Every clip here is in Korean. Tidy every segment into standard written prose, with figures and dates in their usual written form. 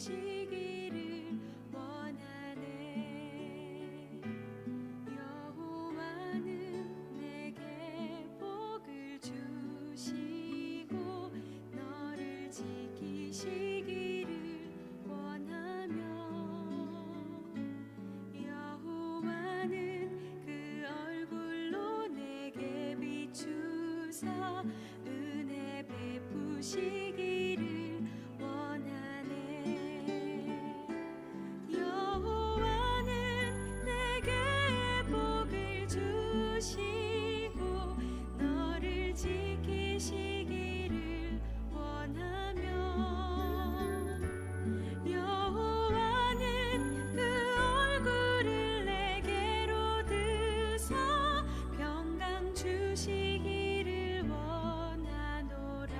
베푸시기를 원하네. 여호와는 내게 복을 주시고 너를 지키시기를 원하며 여호와는 그 얼굴로 내게 비추사 은혜 베푸시기를 원하네. 여호와는 내게 복을 주시고 너를 지키시기를 원하며 여호와는 그 얼굴을 내게로 드사 평강 주시기를 원하노라.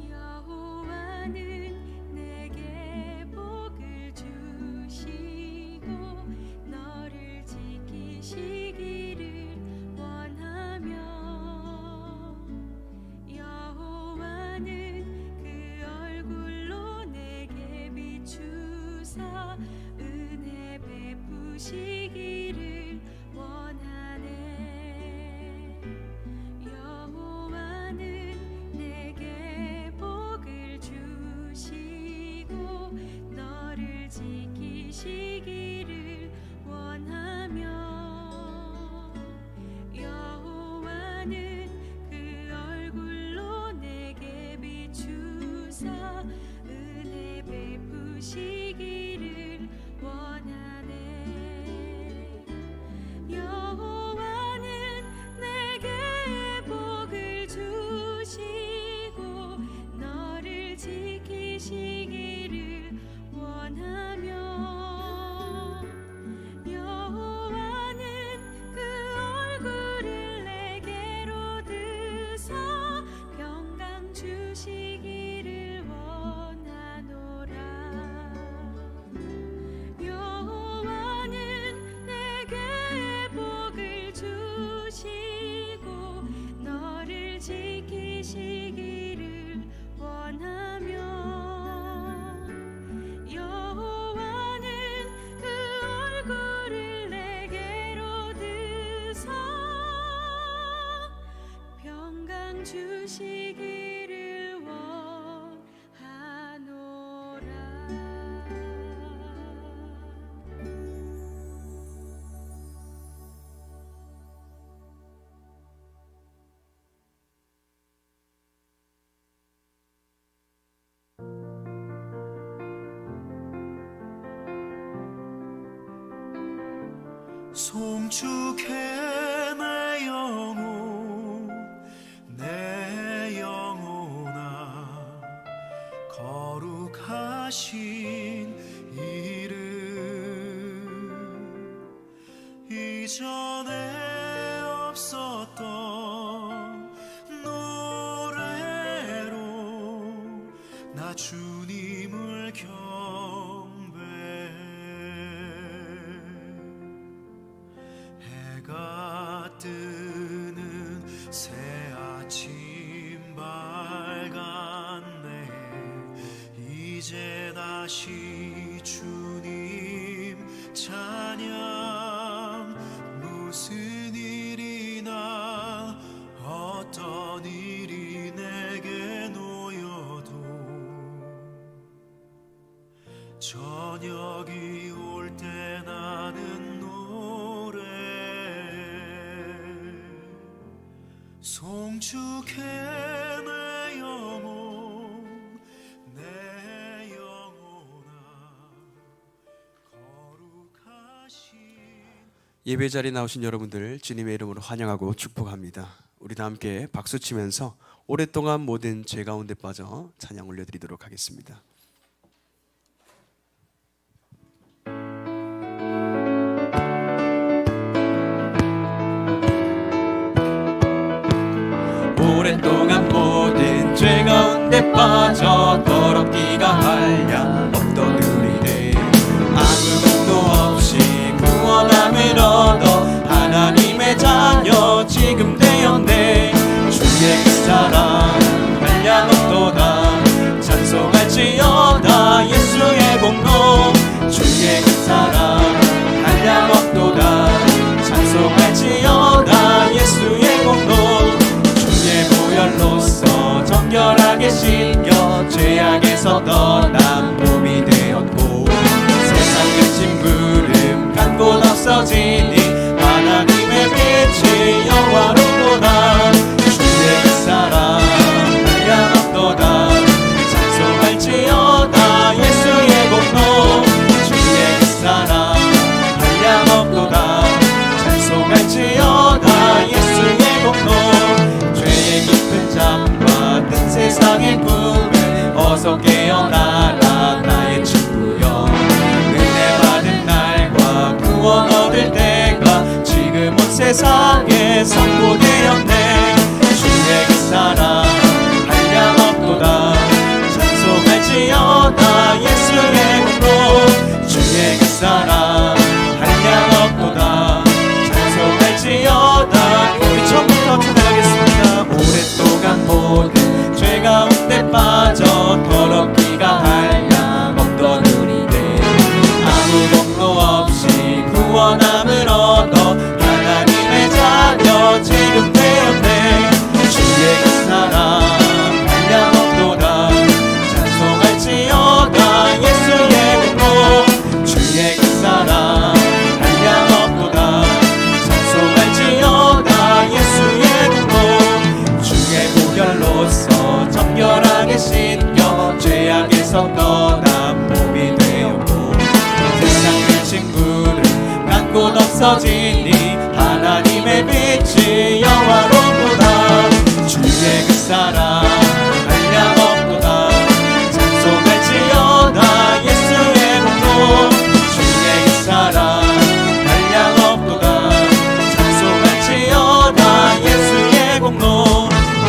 여호와는 내게 복을 주시고 너를 지키시기를 원하며 여호와는 그 얼굴로 내게 비추사 은혜 베푸시기를 원하네. 여호와는 내게 복을 주시고 너를 지키시기를 원하며 여호와는 그 얼굴로 내게 비추사 은혜 베푸시기를 원하네. 여호와는 내게 복을 주시고 너를 지키시기를 원하며 여호와는 그 얼굴을 내게로 드사 평강 주시기를 원하노라. 여호와는 내게 복을 주시고 너를 지키시기를 원하며 여호와는 그 얼굴을 내게로 드사 평강 주시기를 원하노라. 송축해 내 영혼 내 영혼아 거룩하신 이름 이전에 없었던 노래로 나 주님을 경배해. 해가 뜨는 새 아침 밝았네. 이제 다시 주님 찬양. 무슨 일이나 어떤 일이 내게 놓여도 저녁이 올 때 나는 노래 송축해 내 영혼 내 영혼아 거룩하신. 예배 자리에 나오신 여러분들 주님의 이름으로 환영하고 축복합니다. 우리 다 함께 박수 치면서 오랫동안 모든 죄 가운데 빠져 찬양 올려드리도록 하겠습니다. 오랫동안 모든 죄 가운데 빠져 더럽기가 한량 없던 우리들 아무 공도 없이 구원함을 얻어 하나님의 자녀 지금 되었네. 주의 그 사랑 한량 없도다 찬송할지어다 예수의 공로. 주의 그 사랑 한량 없도다 찬송할지어다 예수의 공로. 주의 보혈로서 정결하게 씻겨 죄악에서 떠난 몸이 되었고 세상 끝인 부름 간 곳 없어지니 하나님의 빛이 영화로구나. 주의 그 사랑 한량 없도다 찬송할지어다 예수의 공로. 주의 그 사랑 한량 없도다 찬송할지어다 예수의 공로. 죄의 깊은 잠과 뜬 세상의 꿈을 어서 깨어나라 나의 친구여. 은혜 받은 날과 구원 얻을 때가 지금 온 세상에 선포되었네. 주의 그 사랑 한량 없도다 찬송할지어다 예수의 공로. 주의 그 사랑 한량 없도다 찬송할지어다. 우리 처음부터 찬양하겠습니다. 오랫동안 모든 죄 가운데 빠져 더럽기가 한량 없던 우리들 아무 공로 없이 구원함을 얻어 하나님의 자녀 지금 되었네. 주의 그 사랑 한량 없도다 찬송할지어다 예수의 공로. 주의 그 사랑 한량 없도다 찬송할지어다 예수의 공로. 주의 보혈로서 정결하게 씻겨 죄악에서 떠난 몸이 되었고 세상 끝인 구름 간 곳 없어지니 하나님의 빛이 영화로구나. 주의 그 사랑 한량 없도다 찬송할지어다 예수의 공로. 주의 그 사랑 한량 없도다 찬송할지어다 예수의 공로.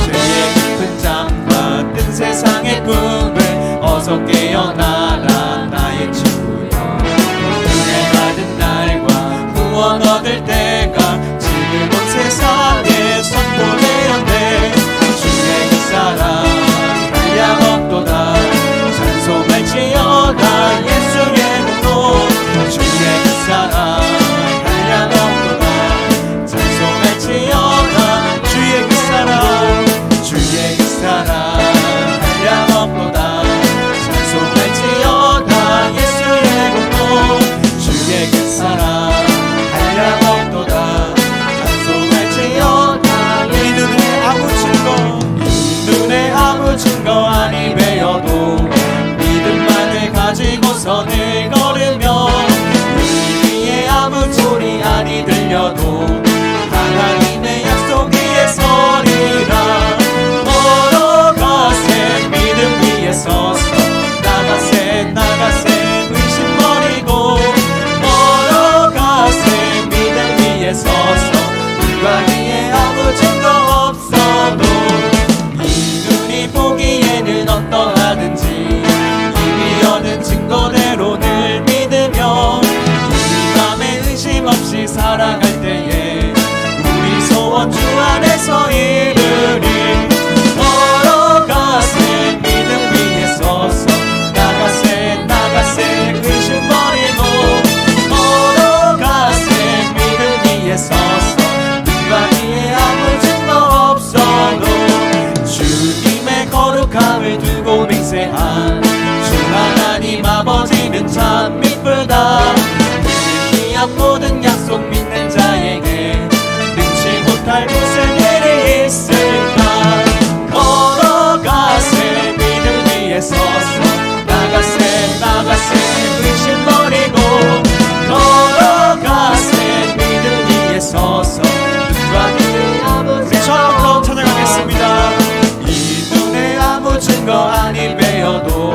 죄의 깊은 잠과 뜬 세상의 꿈을 어서 깨어나라 나의 친구여. 은혜 받은 날과 구원 얻을 때가 지금 온 세상에 선포되었네. 주의 그 사랑 한량 없도다 찬송할지어다 예수의 공로. 주의 그 사랑 한량 없도다 찬송할지어다. 주의 그 사랑 주의 그 사랑 한량 없도다 찬송할지어다 예수의 공로. 주의 그 사랑 한량 없도다 찬송할지어다. 이 눈에 아무 증거 이 눈에 아무 증거 아니 배어도 믿음만을 가지고서 늘 걸으며 이 귀에 아무 소리 아니 들려도 하나님의 약속 위에 서리라. 걸어가세 믿음 위에 서서 나가세 나가세 의심 버리고 걸어가세 믿음 위에 서서 누가 위에 아무 증거 없어도 이 눈이 보기에는 어떠하든지 이미 얻은 증거대로 늘 믿으며 이 맘에 의심 없이 살아갈 때에 우리 소원 주 안에서 이루리. 걸어가세 믿음 위에 서서 나가세 나가세 의심 버리고 걸어가세 믿음 위에 서서 누가 위에 아무 증거 없어도 주님의 거룩함을 두고 맹세한 주 하나님 아버지는 참 미쁘다. 귀한 모든 약속 믿는 자에게 능치 못할 무슨 일이 있을까. 걸어가세 믿음 위에 서서 나가세 나가세 의심 버리고 걸어가세 믿음 위에 서서 누가 위에 아무 처음부터 찬양하겠습니다. 이 눈에 아무 증거 아니 배어도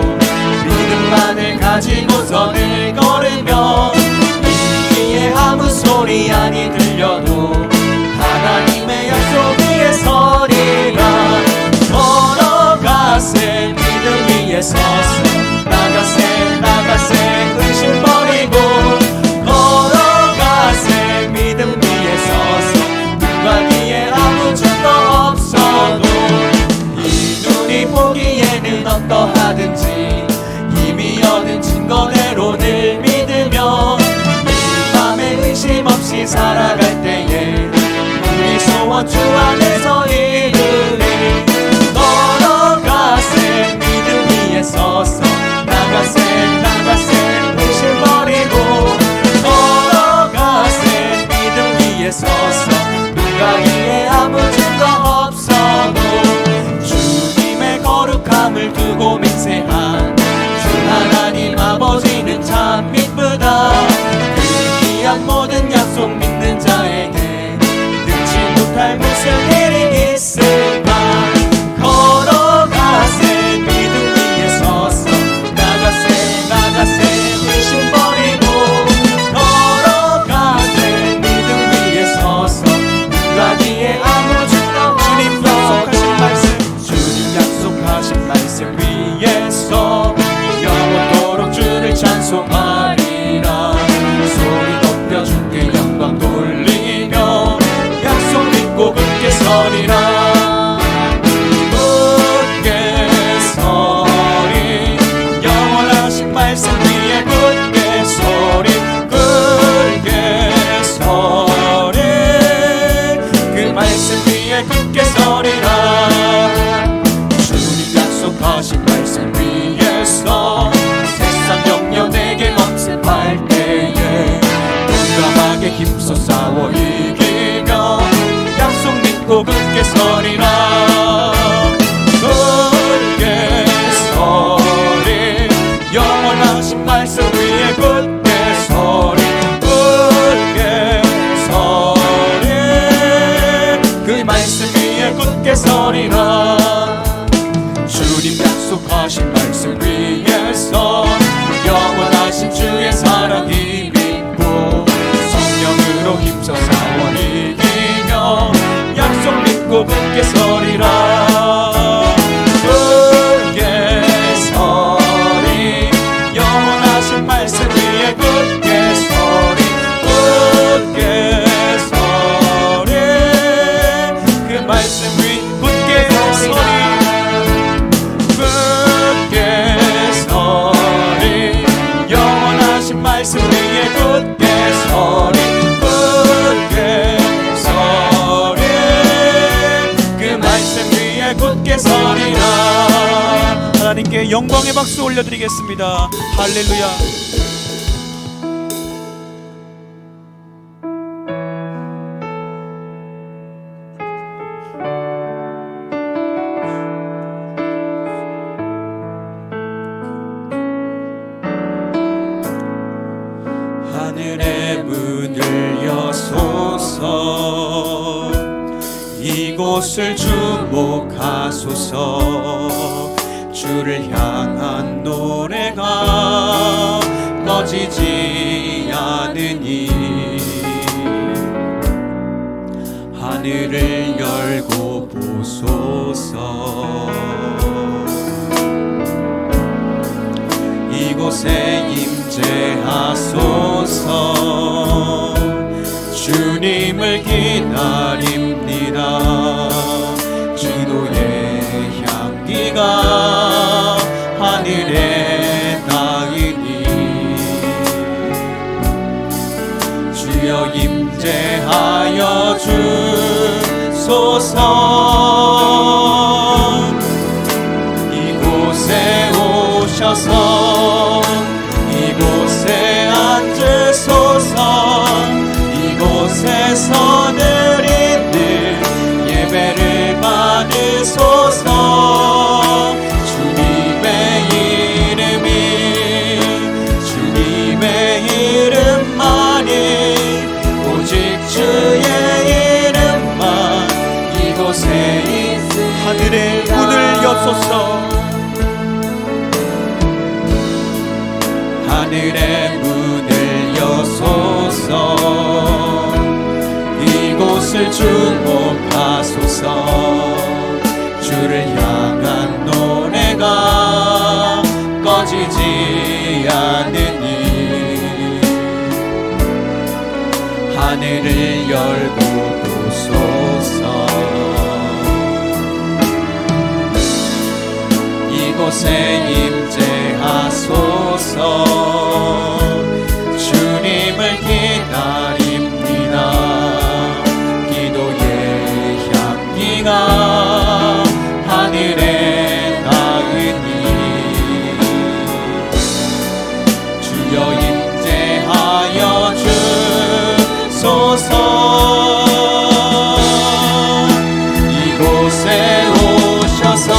믿음만을 가지고서 늘 걸으며 이 귀에 아무 소리 아니 들려도 하나님의 약속 위에 서리라. 마음을 두고 맹세한 주 하나님 아버지는 참 이쁘다. 그 귀한 모든 약속 믿는 자에게 능치 못할 무슨 일이 있을까. 걸어가세 믿음 위에 서서 나가세 의심 버리고 걸어가세 믿음 위에 서서 누가기에 아무 증거 주님 약속하신 말씀 주님 약속하신 말씀 위에서 영원토록 주를 찬송하리라. 소리 높여 주께 영광 돌리며 약속 믿고 굳게 서리라. 굳게 서리 영원하신 말씀 위에 굳게 서리 굳게 서리 그 말씀 위에 굳게 서리라. 주님 약속하신 말씀 위에서 세상 영역 내게 억셉할 때에 용감하게 힘써 싸워 이기며 약속 믿고 굳게 서리라. 굳게 서리 영원하신 말씀 위에 굳게 서리 굳게 서리 그 말씀 위에 굳게 서리라. 주님 약속하신 말씀 위에서 영원하신 주의 사랑이 믿고 성령으로 힘써 싸워 이기며 약속 믿고 굳게 서리라. 굳게 서리 영원하신 말씀 위에 굳게 서리 굳게 서리 그 말씀 위 굳게 서리 굳게 서리 영원하신 말씀 위에 굳게 서리 굳게 서리 그 말씀 위에 굳게 서리라. 하나님께 영광의 박수 올려드리겠습니다. 할렐루야. 하늘의 문을 여소서 이곳을 주목하소서. 주를 향한 노래가 꺼지지 않으니 하늘을 열고 보소서. 이곳에 임재하소서. 주님을 기다립니다. 기도의 향기가 하늘에 닿으니 주여 임재하여 주소서. 이곳에 오셔서 이곳에 앉으소서. 이곳에서 드리는 예배를 받으소서. 주님의 이름만이 오직 주의 이름만 이곳에 있으니 하늘의 문을 여소서. 하늘의 문을 여소서. 이곳을 주목하소서. 주를 향한 노래가 꺼지지 않으니 하늘을 열고 보소서. 이곳에 임재하소서. 주님을 기다립니다. 기도의 향기가 하늘에 닿으니 주여 임재하여 주소서. 이곳에 오셔서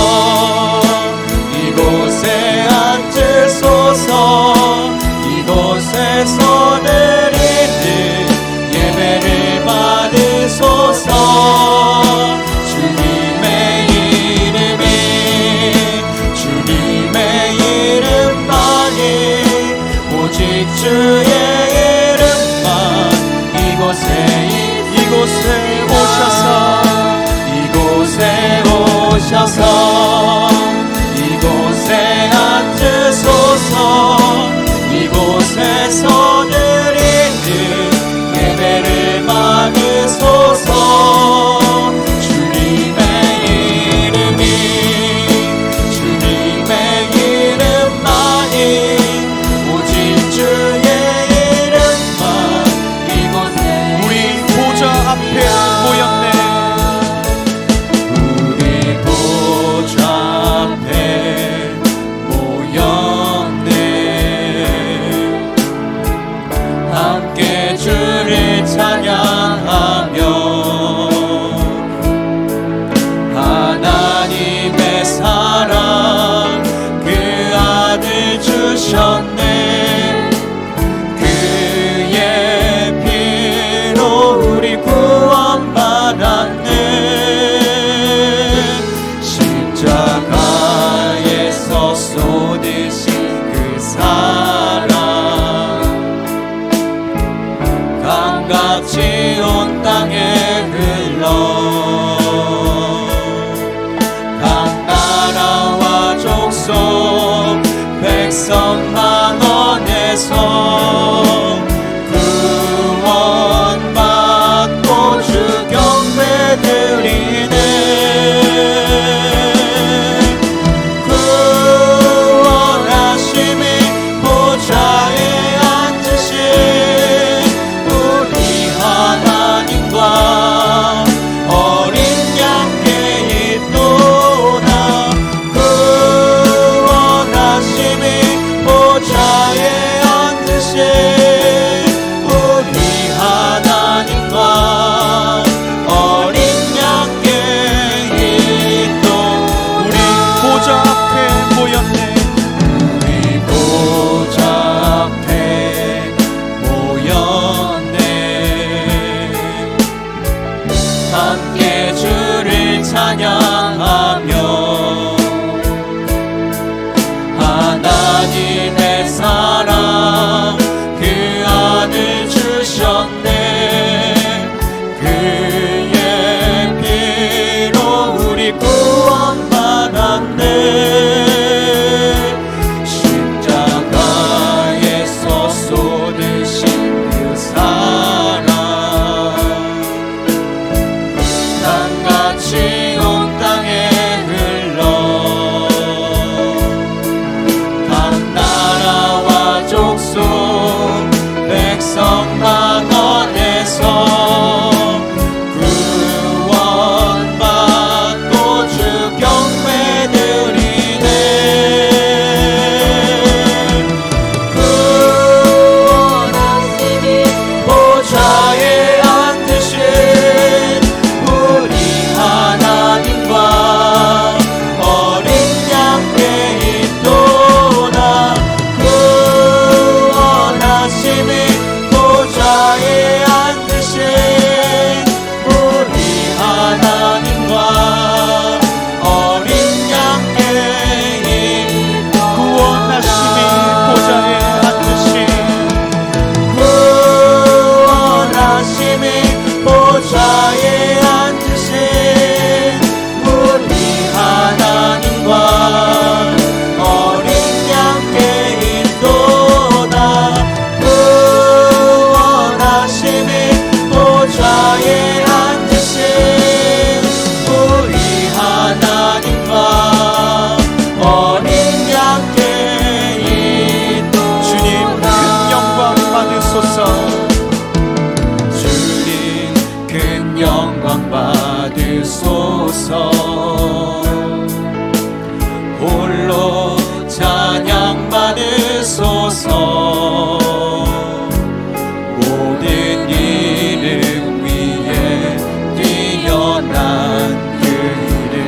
백성망원에서 구원받고 주 경배 드리네. 구원하심이 보좌에 앉으신 우리 하나님과 어린 양께 있도다. 구원하심이 보좌에 앉으신 우리 하나님과 어린 양께 있도. 우리 보좌 앞에 모였네. 우리 보좌 앞에 모였네. 함께 주를 찬양하며 하나님의 사랑 그 아들 주셨네. 그의 피로 우리 구원받았네. 십자가에서 쏟으신 그 사랑 강같이 온 땅에 흘러 각 나라와 족속 백성망원에서 구원받고 주 경배 드리네. 구원하심이 보좌에 앉으신 우리 하나님과 어린 양께 있도다. 구원하심이 보좌에 앉으신 우리 하나님과 어린 양께 있도다. 구원하심이 보좌에 앉으신 구원하심이 보좌에 앉으신 우리 하나님과 어린 양께 있도다. 구원하심이 보좌에 앉으신 우리 하나님과 어린 양께 있도다. 주님 큰 영광 받으소서. 주님 큰 영광 받으소서. 홀로 찬양 받으소서. 모든 이름 위에 뛰어난 그 이름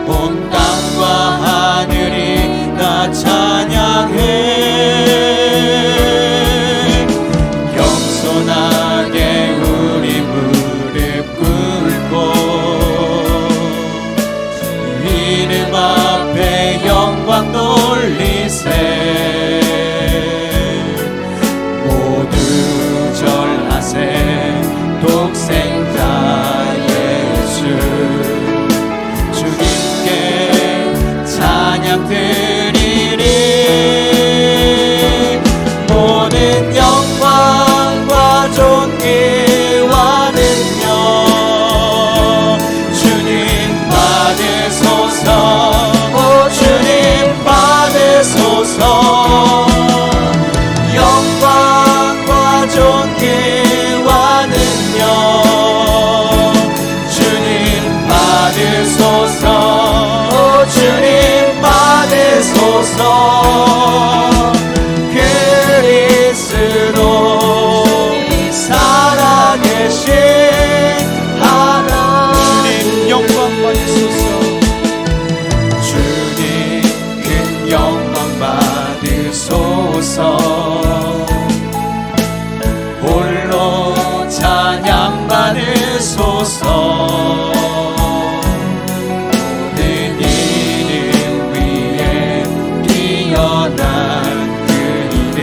온 땅과 하늘이 다 찬양해. 겸손하게 우리 무릎 꿇고 주 이름 앞에 영광 돌리세. 모두 절하세. 독생자 예수 주님께 찬양 드리리. 모든 영광과 존귀와 능력 주님 받으소서. 오 주님 받으소서. 영광과 존귀와 능력 주님 받으소서. 오 주님 받으소서. 그리스도 살아계신 하나님 영광 받으소서. 주님 큰 영광 받으소서. 홀로 찬양 받으소서. 모든 이름 위에 뛰어난 그 이름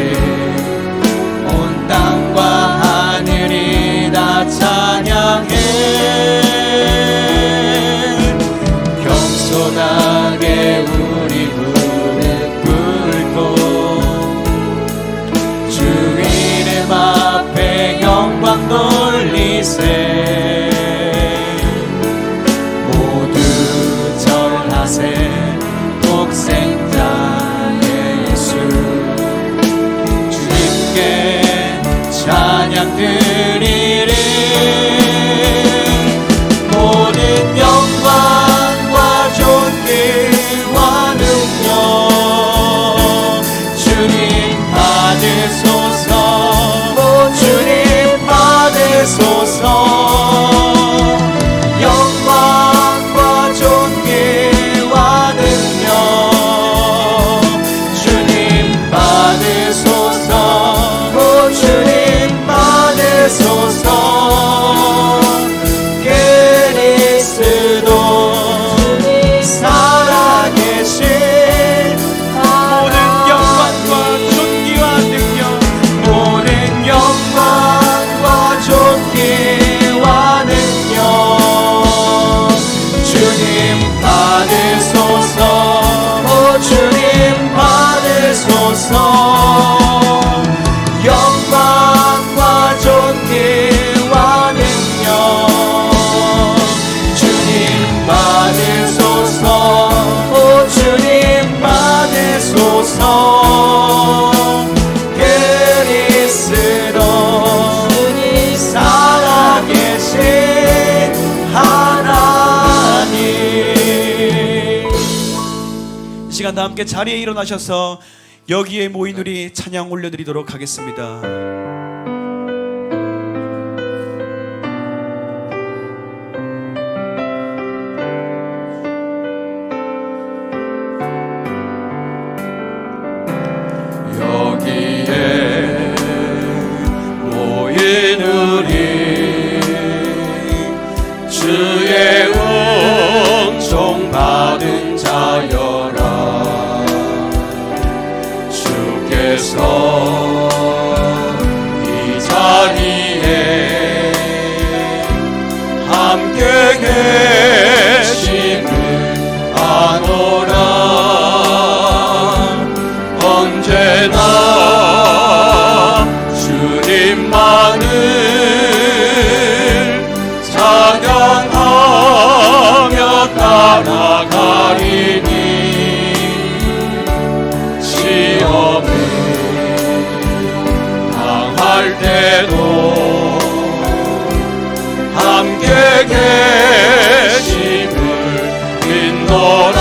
온 땅과 하늘이 다 찬양해. 겸손하게 우리 무릎 꿇고 시간 다 함께 자리에 일어나셔서 여기에 모인 우리 찬양 올려드리도록 하겠습니다. 여기에 모인 우리 주의 은총 받은 자여라. 주께서 이 자리에 함께 계심을 아노라. 언제나 주님만을 찬양하며 따라가리니 시험을 당할 때도 함께 계심을 믿노라.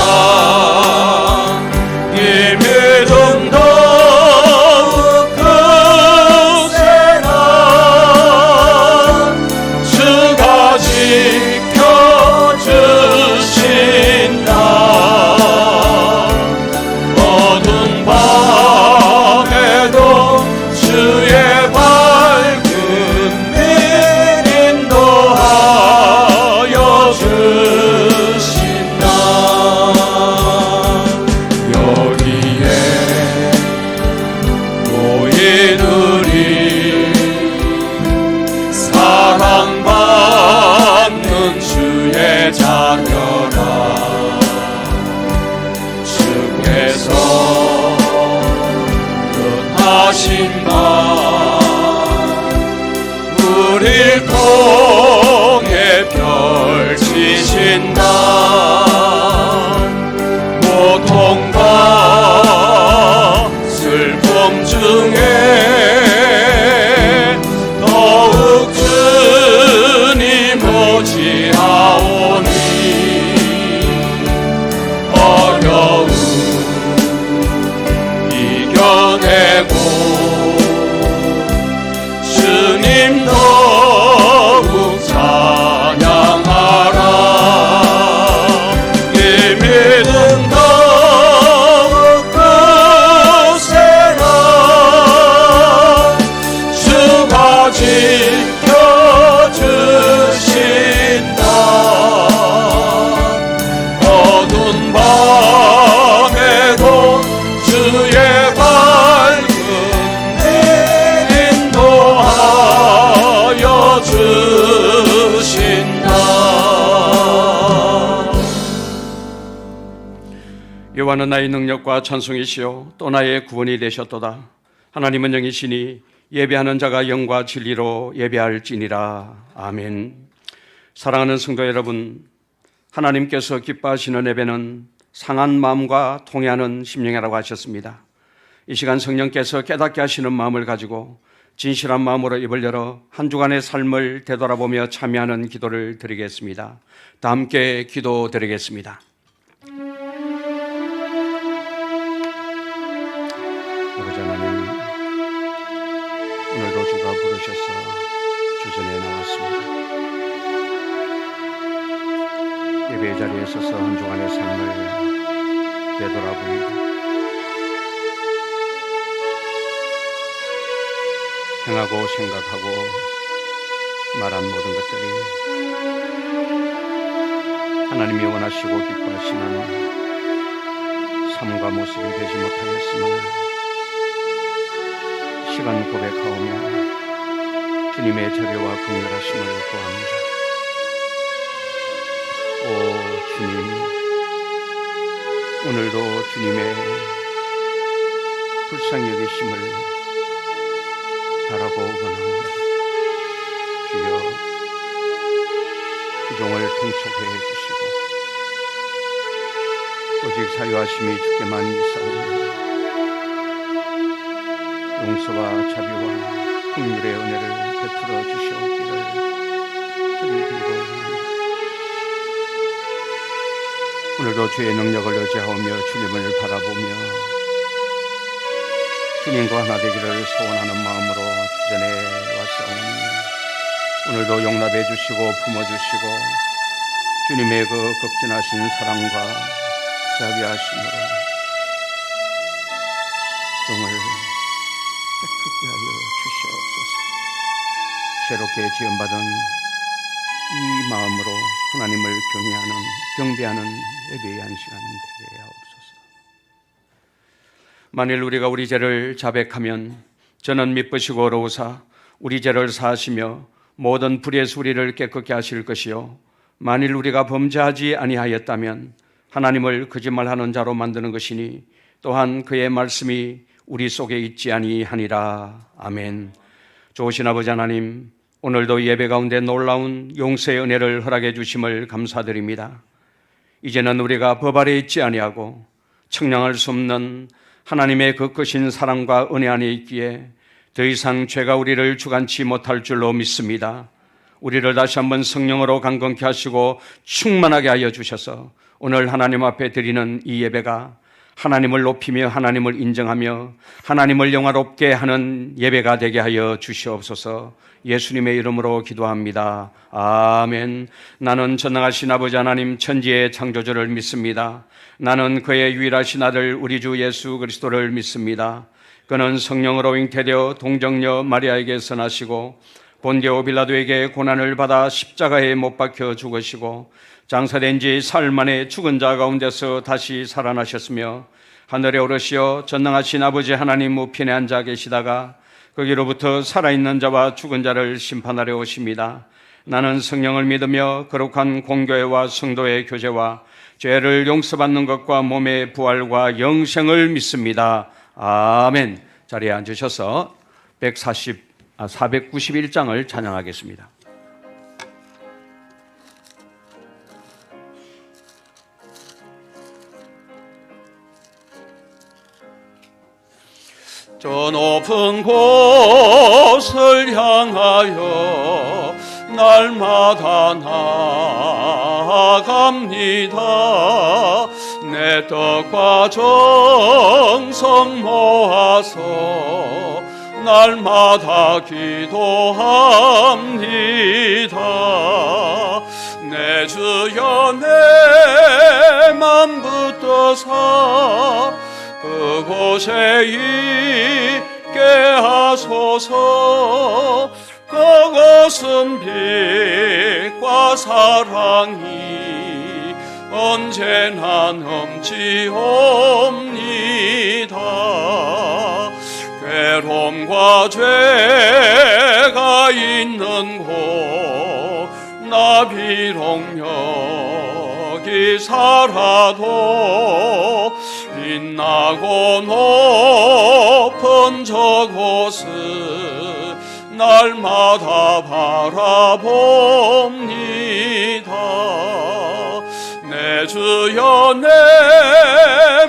이 믿음 더욱 크세라. 주가 지켜주신다. 어두운 밤에도 주의 밝은 빛 인도하여 주신다. 여기에 모인 우리 사랑받는 주의 자녀라. 주께서 뜻하신 바 우릴 통해 펼치신다. 고통과 슬픔 중에 더욱 주님 오지하오니 어려움 이겨내고 주님 더욱 찬양하라. 이 믿음 더욱 크세라. 주가 지켜주신다. 어두운 밤에도 주의 밝은 빛 인도하여 주신다. 여호와는 나의 능력과 찬송이시요 또 나의 구원이 되셨도다. 하나님은 영이시니 예배하는 자가 영과 진리로 예배할지니라. 아멘. 사랑하는 성도 여러분, 하나님께서 기뻐하시는 예배는 상한 마음과 통해하는 심령이라고 하셨습니다. 이 시간 성령께서 깨닫게 하시는 마음을 가지고 진실한 마음으로 입을 열어 한 주간의 삶을 되돌아보며 참여하는 기도를 드리겠습니다. 다 함께 기도드리겠습니다. 아버지 하나님, 오늘도 주가 부르셔서 주전에 나왔습니다. 예배 자리에 서서 한 주간의 삶을 되돌아봅니다. 행하고 생각하고 말한 모든 것들이 하나님이 원하시고 기뻐하시는 삶과 모습이 되지 못하였음을 시간 고백하오며 주님의 자비와 긍휼하심을 구합니다. 오 주님, 오늘도 주님의 불쌍히 여기심을 바라보고나오니 주여 기종을 통촉해 주시고 오직 사유하심이 주께만 있사오니 용서와 자비와 긍휼의 은혜를 베풀어 주시옵기를 드리고 오늘도 주의 능력을 의지하며 주님을 바라보며 주님과 하나 되기를 소원하는 마음으로 주전에 왔사오니 오늘도 용납해 주시고 품어주시고 주님의 그 극진하신 사랑과 자비하심으로 종을 깨끗게 하여 주시옵소서. 새롭게 지음받은 이 마음으로 하나님을 경배하는 예배의 한 시간 되게 하옵소서. 만일 우리가 우리 죄를 자백하면 저는 미쁘시고 어로우사 우리 죄를 사하시며 모든 불의에서 우리를 깨끗게 하실 것이요 만일 우리가 범죄하지 아니하였다면 하나님을 거짓말하는 자로 만드는 것이니 또한 그의 말씀이 우리 속에 있지 아니하니라. 아멘. 좋으신 아버지 하나님, 오늘도 예배 가운데 놀라운 용서의 은혜를 허락해 주심을 감사드립니다. 이제는 우리가 법 아래 있지 아니하고 측량할 수 없는 하나님의 그 크신 사랑과 은혜 안에 있기에 더 이상 죄가 우리를 주관치 못할 줄로 믿습니다. 우리를 다시 한번 성령으로 강건케 하시고 충만하게 하여 주셔서 오늘 하나님 앞에 드리는 이 예배가 하나님을 높이며 하나님을 인정하며 하나님을 영화롭게 하는 예배가 되게 하여 주시옵소서. 예수님의 이름으로 기도합니다. 아멘. 나는 전능하신 아버지 하나님 천지의 창조주를 믿습니다. 나는 그의 유일하신 아들 우리 주 예수 그리스도를 믿습니다. 그는 성령으로 잉태되어 동정녀 마리아에게서 나시고 본디오 빌라도에게 고난을 받아 십자가에 못 박혀 죽으시고 장사된 지 사흘 만에 죽은 자 가운데서 다시 살아나셨으며 하늘에 오르시어 전능하신 아버지 하나님 우편에 앉아 계시다가 거기로부터 살아있는 자와 죽은 자를 심판하려 오십니다. 나는 성령을 믿으며 거룩한 공교회와 성도의 교제와 죄를 용서받는 것과 몸의 부활과 영생을 믿습니다. 아멘. 자리에 앉으셔서 491장을 찬양하겠습니다. 저 높은 곳을 향하여 날마다 나아갑니다. 내 떡과 정성 모아서 날마다 기도합니다. 내 주여 내 맘 붙드사 그곳에 있게 하소서. 그곳은 빛과 사랑이 언제나 넘치옵니다. 괴로움과 죄가 있는 곳 나 비록 여기 살아도 빛나고 높은 저곳을 날마다 바라봅니다. 내 주여 내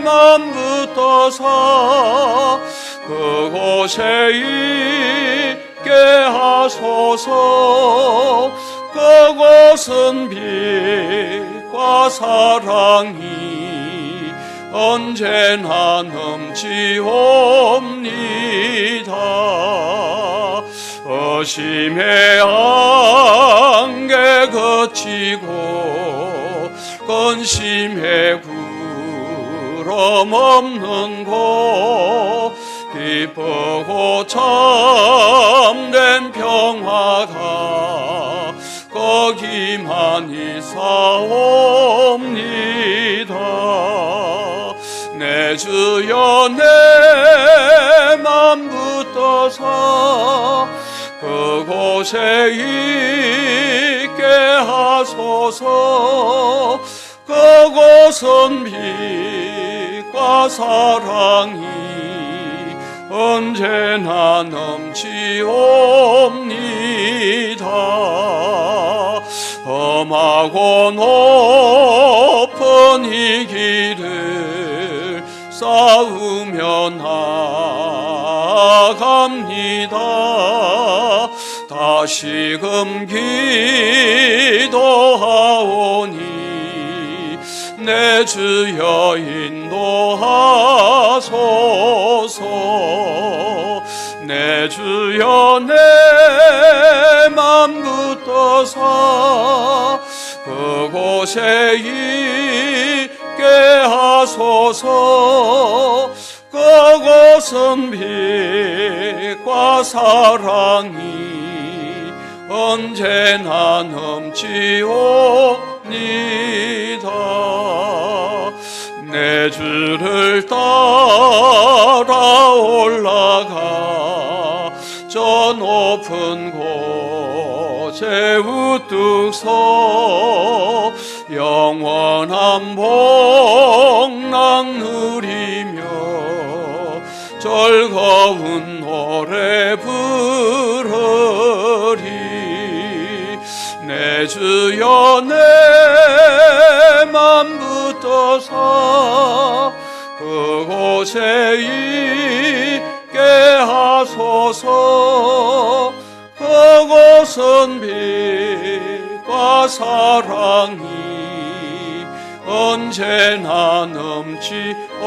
맘 붙드사 그곳에 있게 하소서. 그곳은 빛과 사랑이 언제나 넘치옵니다. 어심의 안개 그치고 근심의 구름 없는 곳 기쁘고 참된 평화가 거기만 있사옵니다. 내 주여 내 맘 붙드사 그곳에 있게 하소서. 그곳은 빛과 사랑이 언제나 넘치옵니다. 험하고 높은 이 길을 싸우며 나아갑니다. 다시금 기도하오니 내 주여 인도하소서. 내 주여 내 맘 붙어서 그곳에 있게 하소서. 그곳은 빛과 사랑이 언제나 넘치옵니다. 내 주를 따라 올라가 저 높은 곳에 우뚝 서 영원한 복락 누리며 즐거운 노래 부르리. 내 주여 내 맘 붙어서 그곳에 있게 하소서. 그곳은 빛과 사랑이 언제나 넘치옵니다.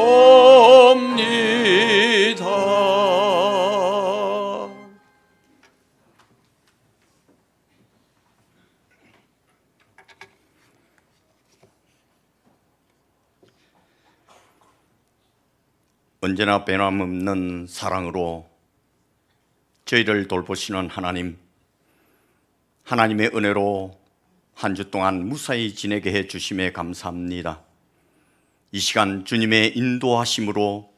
언제나 변함없는 사랑으로 저희를 돌보시는 하나님, 하나님의 은혜로 한 주 동안 무사히 지내게 해 주심에 감사합니다. 이 시간 주님의 인도하심으로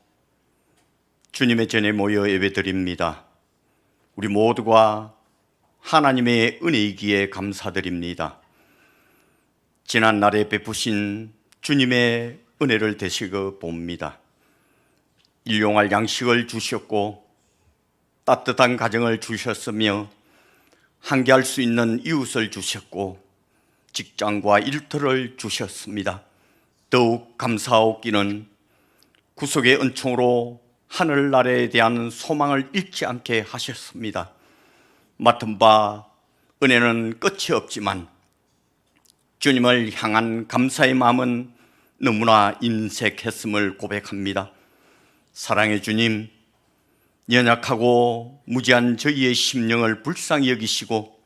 주님의 전에 모여 예배드립니다. 우리 모두가 하나님의 은혜이기에 감사드립니다. 지난 날에 베푸신 주님의 은혜를 되시고 봅니다. 일용할 양식을 주셨고 따뜻한 가정을 주셨으며 함께할 수 있는 이웃을 주셨고 직장과 일터를 주셨습니다. 더욱 감사하옵기는 구속의 은총으로 하늘나라에 대한 소망을 잃지 않게 하셨습니다. 맡은 바 은혜는 끝이 없지만 주님을 향한 감사의 마음은 너무나 인색했음을 고백합니다. 사랑의 주님, 연약하고 무지한 저희의 심령을 불쌍히 여기시고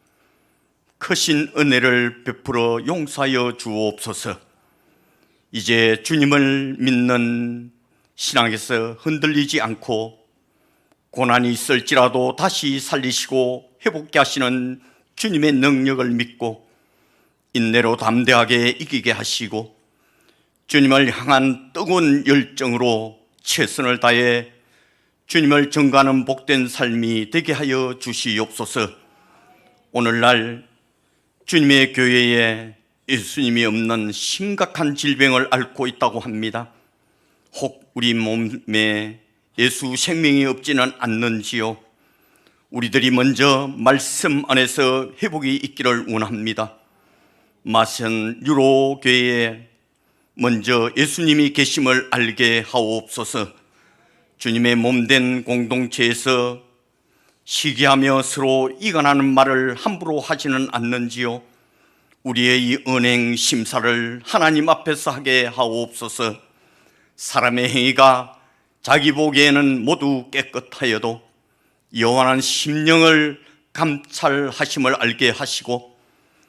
크신 은혜를 베풀어 용서하여 주옵소서. 이제 주님을 믿는 신앙에서 흔들리지 않고 고난이 있을지라도 다시 살리시고 회복케 하시는 주님의 능력을 믿고 인내로 담대하게 이기게 하시고 주님을 향한 뜨거운 열정으로 최선을 다해 주님을 증거하는 복된 삶이 되게 하여 주시옵소서. 오늘날 주님의 교회에 예수님이 없는 심각한 질병을 앓고 있다고 합니다. 혹 우리 몸에 예수 생명이 없지는 않는지요? 우리들이 먼저 말씀 안에서 회복이 있기를 원합니다. 마션 유로 교회에 먼저 예수님이 계심을 알게 하옵소서. 주님의 몸된 공동체에서 시기하며 서로 이간하는 말을 함부로 하지는 않는지요? 우리의 이 은행 심사를 하나님 앞에서 하게 하옵소서. 사람의 행위가 자기 보기에는 모두 깨끗하여도 여호와는 심령을 감찰하심을 알게 하시고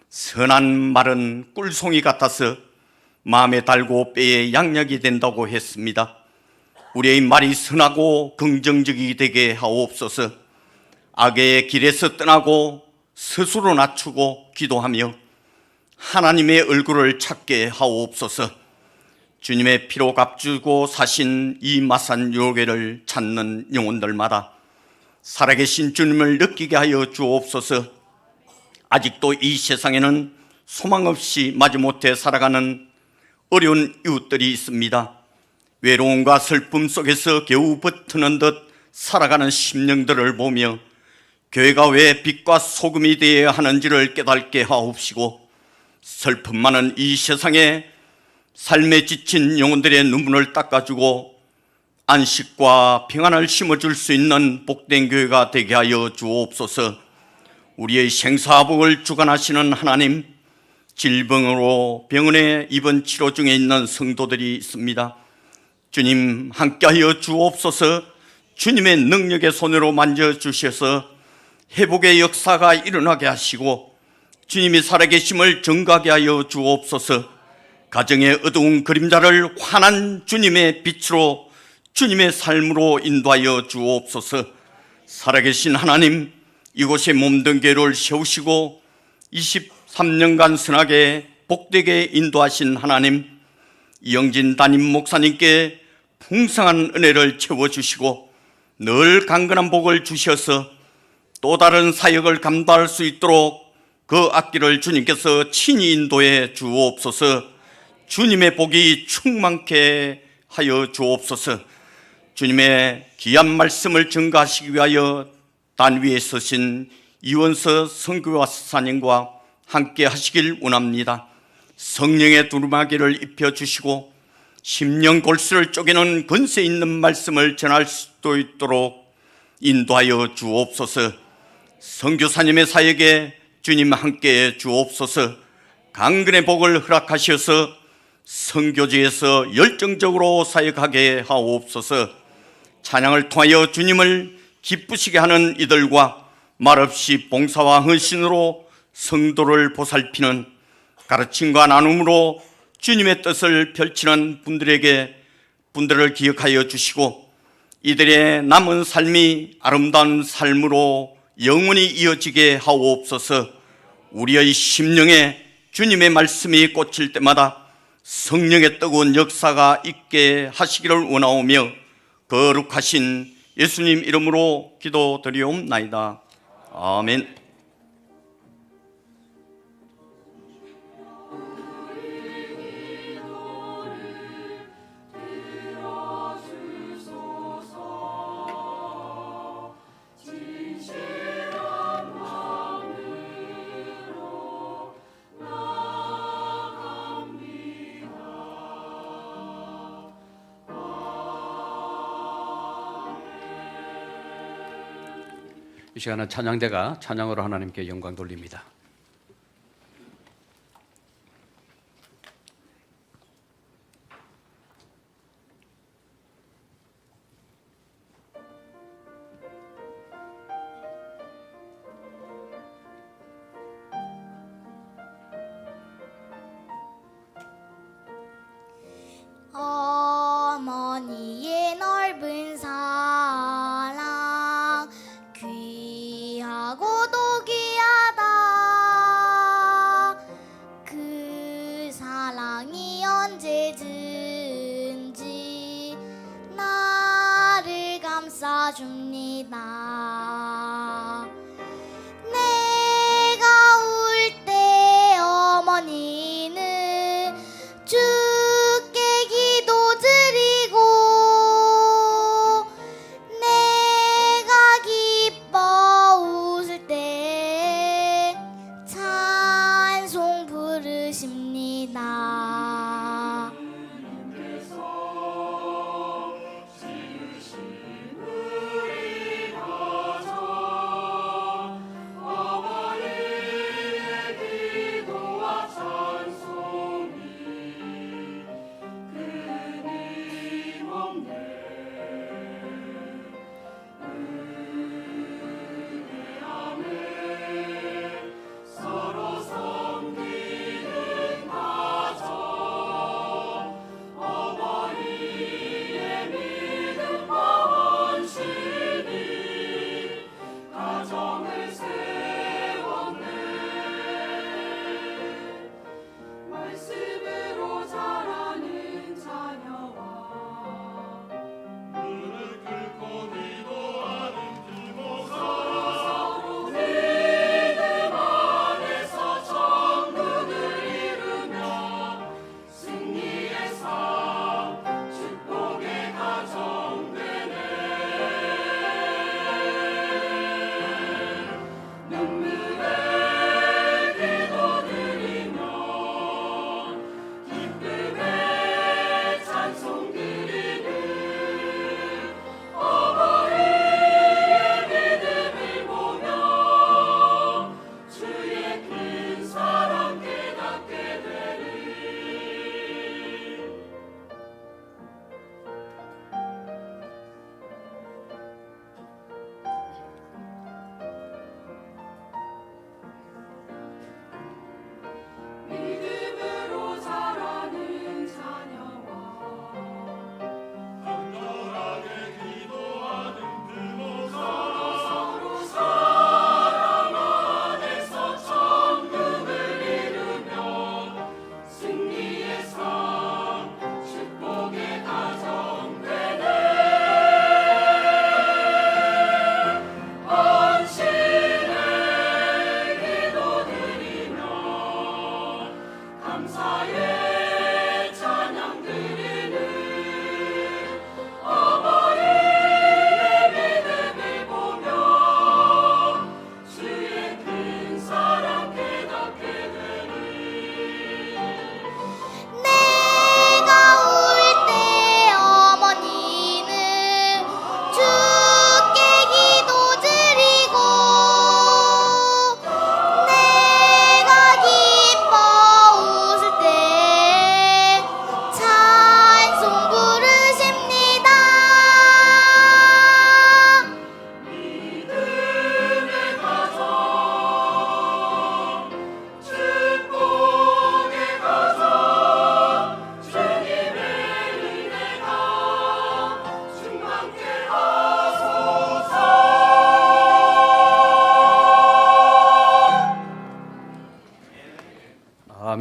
선한 말은 꿀송이 같아서 마음에 달고 뼈에 양약이 된다고 했습니다. 우리의 말이 선하고 긍정적이 되게 하옵소서. 악의 길에서 떠나고 스스로 낮추고 기도하며 하나님의 얼굴을 찾게 하옵소서. 주님의 피로 값주고 사신 이 마산 유로교를 찾는 영혼들마다 살아계신 주님을 느끼게 하여 주옵소서. 아직도 이 세상에는 소망 없이 마지못해 살아가는 어려운 이웃들이 있습니다. 외로움과 슬픔 속에서 겨우 버티는 듯 살아가는 심령들을 보며 교회가 왜 빛과 소금이 되어야 하는지를 깨닫게 하옵시고 슬픔 많은 이 세상에 삶에 지친 영혼들의 눈물을 닦아주고 안식과 평안을 심어줄 수 있는 복된 교회가 되게 하여 주옵소서. 우리의 생사복을 주관하시는 하나님, 질병으로 병원에 입원 치료 중에 있는 성도들이 있습니다. 주님 함께하여 주옵소서. 주님의 능력의 손으로 만져주셔서 회복의 역사가 일어나게 하시고 주님이 살아계심을 증거하게 하여 주옵소서. 가정의 어두운 그림자를 환한 주님의 빛으로 주님의 삶으로 인도하여 주옵소서. 살아계신 하나님, 이곳에 몸된 교회를 세우시고 23년간 선하게 복되게 인도하신 하나님, 이영진 담임 목사님께 풍성한 은혜를 채워주시고 늘 강건한 복을 주셔서 또 다른 사역을 감당할 수 있도록 그 앞길을 주님께서 친히 인도해 주옵소서. 주님의 복이 충만케 하여 주옵소서. 주님의 귀한 말씀을 증거하시기 위하여 단 위에 서신 이원서 선교와 사님과 함께 하시길 원합니다. 성령의 두루마기를 입혀주시고 심령 골수를 쪼개는 권세 있는 말씀을 전할 수도 있도록 인도하여 주옵소서. 선교사님의 사역에 주님 함께 주옵소서. 강건의 복을 허락하셔서 선교지에서 열정적으로 사역하게 하옵소서. 찬양을 통하여 주님을 기쁘시게 하는 이들과 말없이 봉사와 헌신으로 성도를 보살피는 가르침과 나눔으로 주님의 뜻을 펼치는 분들을 기억하여 주시고 이들의 남은 삶이 아름다운 삶으로 영원히 이어지게 하옵소서. 우리의 심령에 주님의 말씀이 꽂힐 때마다 성령의 뜨거운 역사가 있게 하시기를 원하오며 거룩하신 예수님 이름으로 기도드리옵나이다. 아멘. 이 시간은 찬양대가 찬양으로 하나님께 영광 돌립니다. 어머니의 넓은 사랑 귀하고도 귀하다. 그 사랑이 언제든지 나를 감싸줍니다. 내가 울 때 어머니는 주께 기도드리고 내가 기뻐 웃을 때 찬송 부르십니다.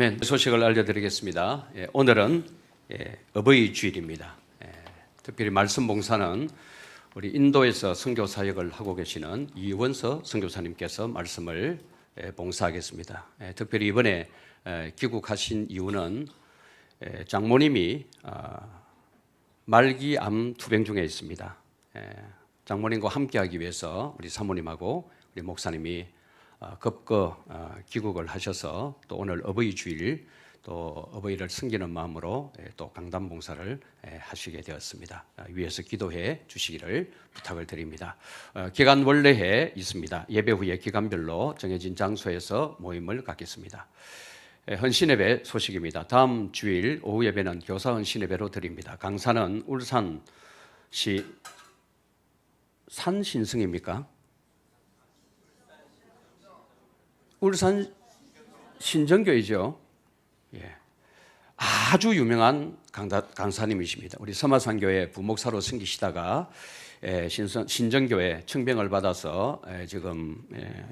아멘. 소식을 알려드리겠습니다. 오늘은 어버이 주일입니다. 특별히 말씀 봉사는 우리 인도에서 선교 사역을 하고 계시는 이원서 선교사님께서 말씀을 봉사하겠습니다. 특별히 이번에 귀국하신 이유는 장모님이 말기암 투병 중에 있습니다. 장모님과 함께하기 위해서 우리 사모님하고 우리 목사님이 급거 귀국을 하셔서 또 오늘 어버이 주일 또 어버이를 섬기는 마음으로 또 강단 봉사를 하시게 되었습니다. 위에서 기도해 주시기를 부탁을 드립니다. 기간 원래에 있습니다. 예배 후에 기간별로 정해진 장소에서 모임을 갖겠습니다. 헌신예배 소식입니다. 다음 주일 오후 예배는 교사 헌신예배로 드립니다. 강사는 울산시 산신성입니까? 울산 신정교회죠. 아주 유명한 강사님이십니다. 우리 서마산교회 부목사로 섬기시다가 신정교회 청병을 받아서 지금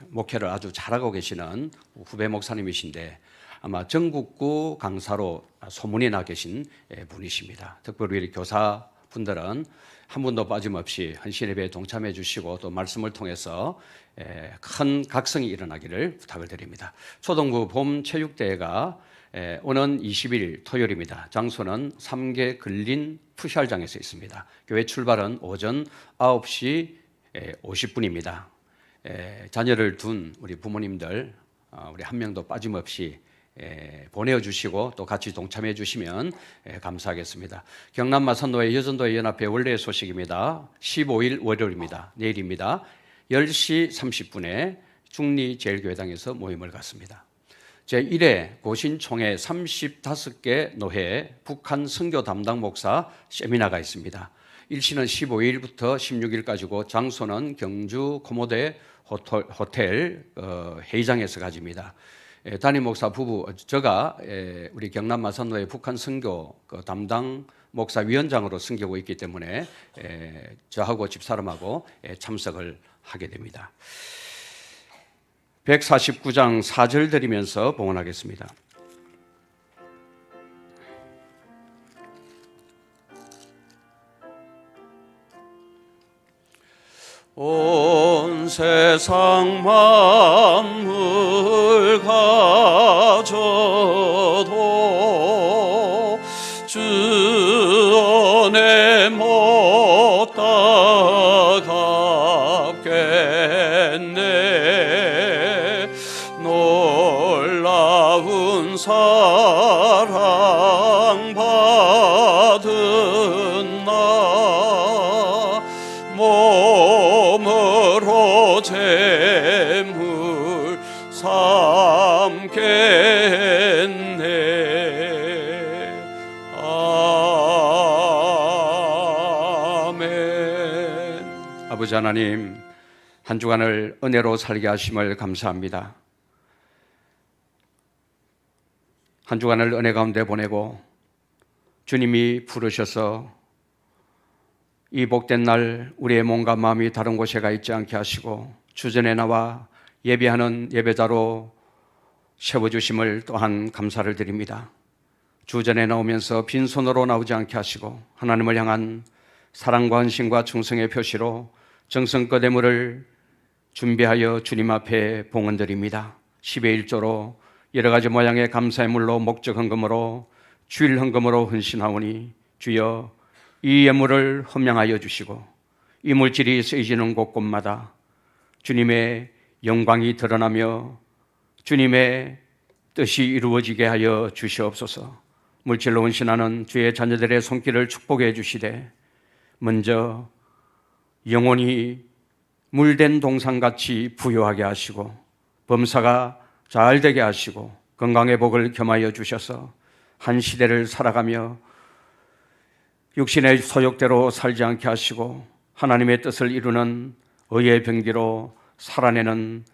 목회를 아주 잘하고 계시는 후배 목사님이신데 아마 전국구 강사로 소문이 나 계신 분이십니다. 특별히 우리 교사분들은 한 분도 빠짐없이 헌신예배에 동참해 주시고 또 말씀을 통해서 큰 각성이 일어나기를 부탁을 드립니다. 초등부 봄체육대회가 오는 20일 토요일입니다. 장소는 3개 근린 푸샬장에서 있습니다. 교회 출발은 오전 9시 50분입니다. 자녀를 둔 우리 부모님들 우리 한 명도 빠짐없이 보내주시고 또 같이 동참해 주시면 감사하겠습니다. 경남 마산노회 여전도회 연합회 원래 소식입니다. 15일 월요일입니다. 내일입니다. 10시 30분에 중리제일교회당에서 모임을 갖습니다. 제1회 고신총회 35개 노회 북한 선교 담당 목사 세미나가 있습니다. 일시는 15일부터 16일까지고 장소는 경주 코모데 호텔 회의장에서 가집니다. 담임 목사 부부, 제가 우리 경남 마산노회 북한 선교 담당 목사 위원장으로 섬기고 있기 때문에 저하고 집사람하고 참석을 하게 됩니다. 149장 4절 드리면서 봉헌하겠습니다. 온 세상 만물 가져도 주 은혜 못 따갑겠네. 놀라운 사랑 받은 나 몸으로 재물 삼겠네. 아멘. 아버지 하나님, 한 주간을 은혜로 살게 하심을 감사합니다. 한 주간을 은혜 가운데 보내고 주님이 부르셔서 이 복된 날 우리의 몸과 마음이 다른 곳에 가 있지 않게 하시고 주전에 나와 예배하는 예배자로 세워주심을 또한 감사를 드립니다. 주전에 나오면서 빈손으로 나오지 않게 하시고 하나님을 향한 사랑과 헌신과 충성의 표시로 정성껏 예물을 준비하여 주님 앞에 봉헌드립니다. 10의 1조로 여러 가지 모양의 감사의 물로 목적 헌금으로 주일 헌금으로 헌신하오니 주여 이 예물을 헌명하여 주시고 이 물질이 쓰여지는 곳곳마다 주님의 영광이 드러나며 주님의 뜻이 이루어지게 하여 주시옵소서. 물질로 헌신하는 주의 자녀들의 손길을 축복해 주시되 먼저 영혼이 물된 동산같이 부유하게 하시고 범사가 잘 되게 하시고 건강의 복을 겸하여 주셔서 한 시대를 살아가며 육신의 소욕대로 살지 않게 하시고 하나님의 뜻을 이루는 의의 병기로 살아내는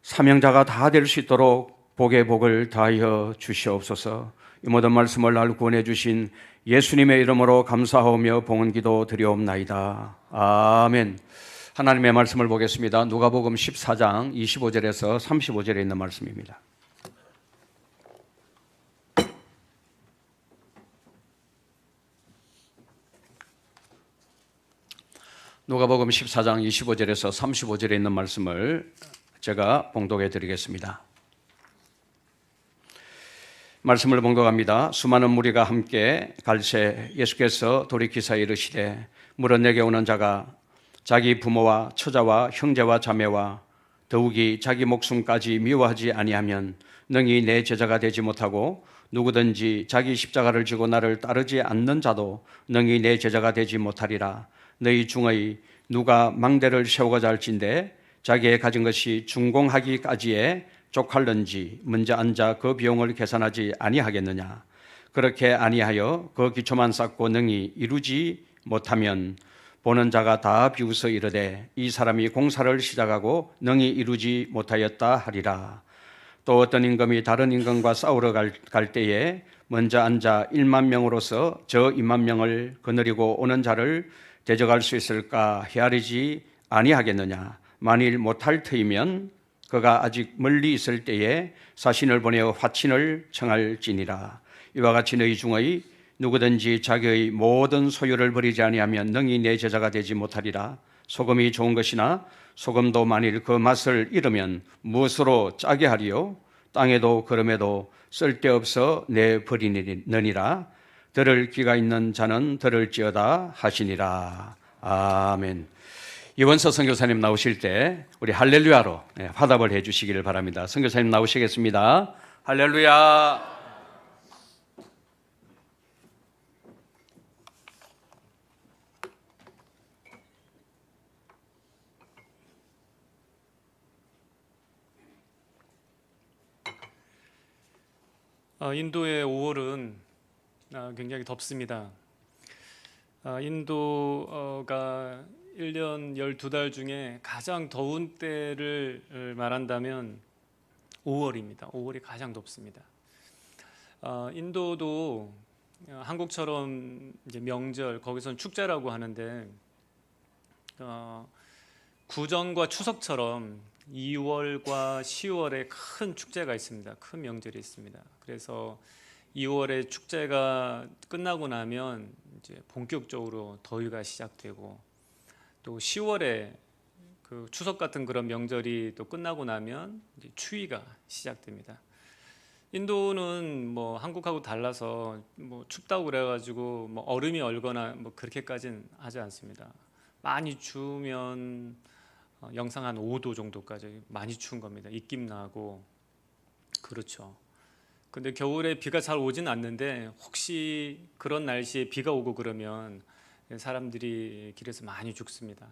사명자가 다 될 수 있도록 복의 복을 다하여 주시옵소서. 이 모든 말씀을 날 구원해 주신 예수님의 이름으로 감사하며 봉헌기도 드리옵나이다. 아멘. 하나님의 말씀을 보겠습니다. 누가복음 14장 25절에서 35절에 있는 말씀입니다. 누가복음 14장 25절에서 35절에 있는 말씀을 제가 봉독해 드리겠습니다. 말씀을 봉독합니다. 수많은 무리가 함께 갈새 예수께서 돌이키사 이르시되 물어 내게 오는 자가 자기 부모와 처자와 형제와 자매와 더욱이 자기 목숨까지 미워하지 아니하면 능히 내 제자가 되지 못하고 누구든지 자기 십자가를 지고 나를 따르지 않는 자도 능히 내 제자가 되지 못하리라. 너희 중의 누가 망대를 세우고자 할진대 자기의 가진 것이 준공하기까지에 족할는지 먼저 앉아 그 비용을 계산하지 아니하겠느냐. 그렇게 아니하여 그 기초만 쌓고 능히 이루지 못하면 보는 자가 다 비웃어 이르되 이 사람이 공사를 시작하고 능히 이루지 못하였다 하리라. 또 어떤 임금이 다른 임금과 싸우러 갈 때에 먼저 앉아 1만 명으로서 저 2만 명을 거느리고 오는 자를 대적할 수 있을까 헤아리지 아니하겠느냐. 만일 못할 터이면 그가 아직 멀리 있을 때에 사신을 보내어 화친을 청할지니라. 이와 같이 너희 중의 누구든지 자기의 모든 소유를 버리지 아니하면 능히 내 제자가 되지 못하리라. 소금이 좋은 것이나 소금도 만일 그 맛을 잃으면 무엇으로 짜게 하리요? 땅에도 거름에도 쓸데없어 내버리느니라. 들을 귀가 있는 자는 들을지어다 하시니라. 아멘. 이원서 선교사님 나오실 때 우리 할렐루야로 화답을 해 주시기를 바랍니다. 선교사님 나오시겠습니다. 할렐루야. 인도의 5월은 굉장히 덥습니다. 인도가 1년 12달 중에 가장 더운 때를 말한다면 5월입니다. 5월이 가장 덥습니다. 인도도 한국처럼 이제 명절, 거기서는 축제라고 하는데 구정과 추석처럼 2월과 10월에 큰 축제가 있습니다. 큰 명절이 있습니다. 그래서 2월에 축제가 끝나고 나면 이제 본격적으로 더위가 시작되고 또 10월에 그 추석 같은 그런 명절이 또 끝나고 나면 이제 추위가 시작됩니다. 인도는 뭐 한국하고 달라서 뭐 춥다고 그래가지고 뭐 얼음이 얼거나 뭐 그렇게까지는 하지 않습니다. 많이 추우면 영상 한 5도 정도까지 많이 추운 겁니다. 입김 나고 그렇죠. 근데 겨울에 비가 잘 오진 않는데 혹시 그런 날씨에 비가 오고 그러면 사람들이 길에서 많이 죽습니다.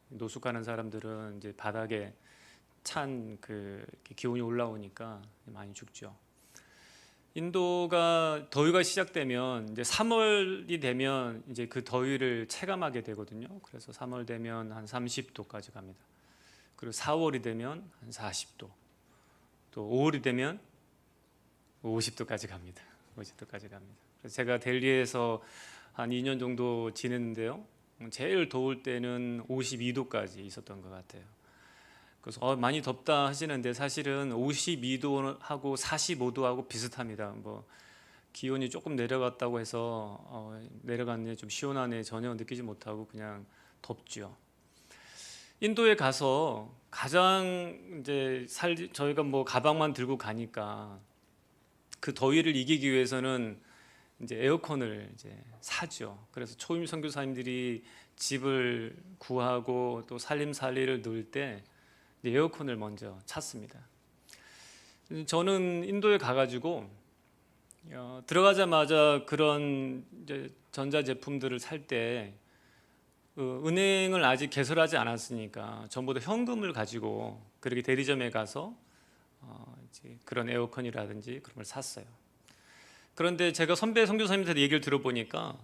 노숙하는 사람들은 이제 바닥에 찬 그 기온이 올라오니까 많이 죽죠. 인도가 더위가 시작되면 이제 3월이 되면 이제 그 더위를 체감하게 되거든요. 그래서 3월 되면 한 30도까지 갑니다. 그리고 4월이 되면 한 40도, 또 5월이 되면 50도까지 갑니다. 50도까지 갑니다. 그래서 제가 델리에서 한 2년 정도 지냈는데요. 제일 더울 때는 52도까지 있었던 것 같아요. 그래서 많이 덥다 하시는데 사실은 52도하고 45도하고 비슷합니다. 뭐 기온이 조금 내려갔다고 해서 내려갔네, 좀 시원하네 전혀 느끼지 못하고 그냥 덥죠. 인도에 가서 가장 이제 저희가 뭐 가방만 들고 가니까 그 더위를 이기기 위해서는 이제 에어컨을 이제 사죠. 그래서 초임 선교사님들이 집을 구하고 또 살림살이를 놓을 때 이제 에어컨을 먼저 찾습니다. 저는 인도에 가가지고 들어가자마자 그런 이제 전자 제품들을 살 때 은행을 아직 개설하지 않았으니까 전부 다 현금을 가지고 그렇게 대리점에 가서 이제 그런 에어컨이라든지 그런 걸 샀어요. 그런데 제가 선배 선교사님한테 얘기를 들어보니까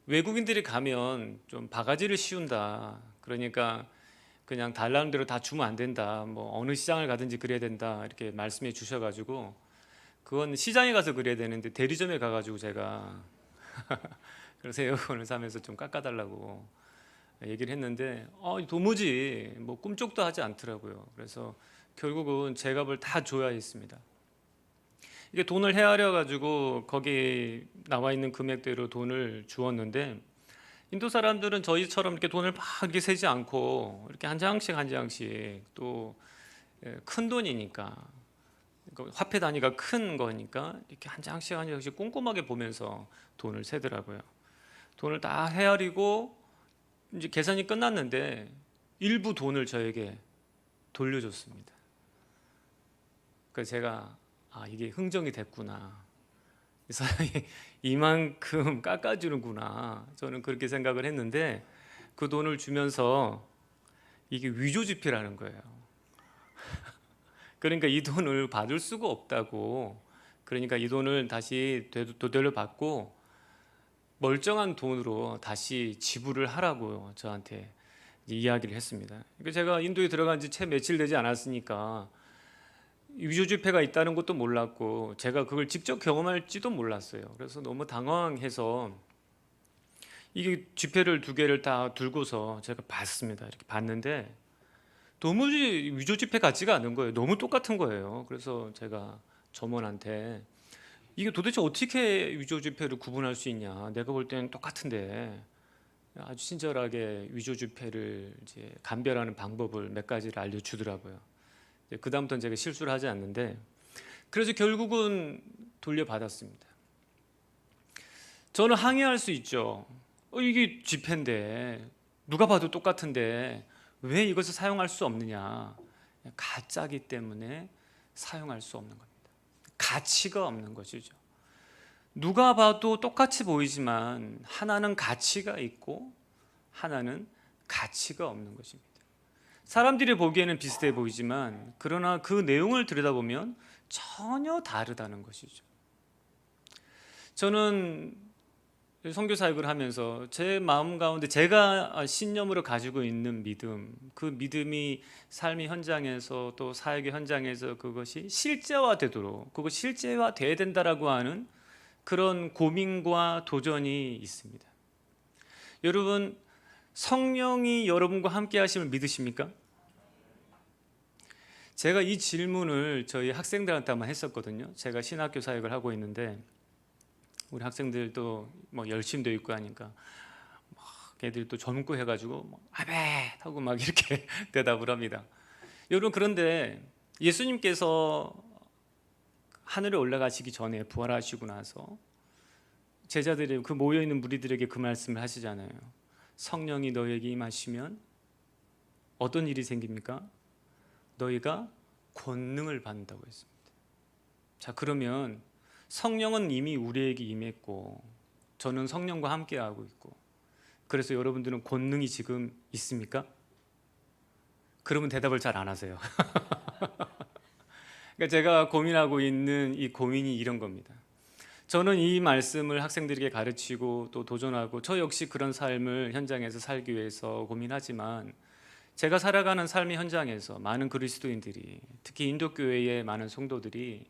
외국인들이 가면 좀 바가지를 씌운다. 그러니까 그냥 달라는 대로 다 주면 안 된다. 뭐 어느 시장을 가든지 그래야 된다. 이렇게 말씀해 주셔가지고 그건 시장에 가서 그래야 되는데 대리점에 가가지고 제가 그래서 에어컨을 사면서 좀 깎아달라고 얘기를 했는데 도무지 뭐 꿈쩍도 하지 않더라고요. 그래서 결국은 제 값을 다 줘야 했습니다. 이게 돈을 헤아려 가지고 거기 나와 있는 금액대로 돈을 주었는데 인도 사람들은 저희처럼 이렇게 돈을 막 이렇게 세지 않고 이렇게 한 장씩 한 장씩 또 큰 돈이니까 그러니까 화폐 단위가 큰 거니까 이렇게 한 장씩 한 장씩 꼼꼼하게 보면서 돈을 세더라고요. 돈을 다 헤아리고 이제 계산이 끝났는데 일부 돈을 저에게 돌려줬습니다. 그래서 제가 이게 흥정이 됐구나. 이 사람이 이만큼 깎아주는구나. 저는 그렇게 생각을 했는데 그 돈을 주면서 이게 위조 지폐라는 거예요. 그러니까 이 돈을 받을 수가 없다고. 그러니까 이 돈을 다시 되돌려 받고 멀쩡한 돈으로 다시 지불을 하라고 저한테 이야기를 했습니다. 그러니까 제가 인도에 들어간 지 채 며칠 되지 않았으니까 위조 지폐가 있다는 것도 몰랐고 제가 그걸 직접 경험할지도 몰랐어요. 그래서 너무 당황해서 이게 지폐를 2개를 다 들고서 제가 봤습니다. 이렇게 봤는데 도무지 위조 지폐 같지가 않은 거예요. 너무 똑같은 거예요. 그래서 제가 점원한테 이게 도대체 어떻게 위조 지폐를 구분할 수 있냐? 내가 볼 때는 똑같은데. 아주 친절하게 위조 지폐를 이제 감별하는 방법을 몇 가지를 알려주더라고요. 그 다음부터는 제가 실수를 하지 않는데, 그래서 결국은 돌려받았습니다. 저는 항의할 수 있죠. 이게 지폐인데 누가 봐도 똑같은데 왜 이것을 사용할 수 없느냐? 가짜기 때문에 사용할 수 없는 겁니다. 가치가 없는 것이죠. 누가 봐도 똑같이 보이지만 하나는 가치가 있고 하나는 가치가 없는 것입니다. 사람들이 보기에는 비슷해 보이지만 그러나 그 내용을 들여다보면 전혀 다르다는 것이죠. 저는 선교 사역을 하면서 제 마음 가운데 제가 신념으로 가지고 있는 믿음, 그 믿음이 삶의 현장에서 또 사역의 현장에서 그것이 실제화되도록, 그것이 실제화돼야 된다라고 하는 그런 고민과 도전이 있습니다. 여러분, 성령이 여러분과 함께 하심을 믿으십니까? 제가 이 질문을 저희 학생들한테 한번 했었거든요. 제가 신학교 사역을 하고 있는데 우리 학생들도 뭐 열심히 되어 있고 하니까 막 애들이 또 젊고 해가지고 아멘 하고 막 이렇게 대답을 합니다. 여러분, 그런데 예수님께서 하늘에 올라가시기 전에 부활하시고 나서 제자들이 그 모여있는 무리들에게 그 말씀을 하시잖아요. 성령이 너에게 임하시면 어떤 일이 생깁니까? 너희가 권능을 받는다고 했습니다. 자, 그러면 성령은 이미 우리에게 임했고 저는 성령과 함께하고 있고, 그래서 여러분들은 권능이 지금 있습니까? 그러면 대답을 잘 안 하세요. 그러니까 제가 고민하고 있는 이 고민이 이런 겁니다. 저는 이 말씀을 학생들에게 가르치고 또 도전하고 저 역시 그런 삶을 현장에서 살기 위해서 고민하지만 제가 살아가는 삶의 현장에서 많은 그리스도인들이, 특히 인도교회의 많은 성도들이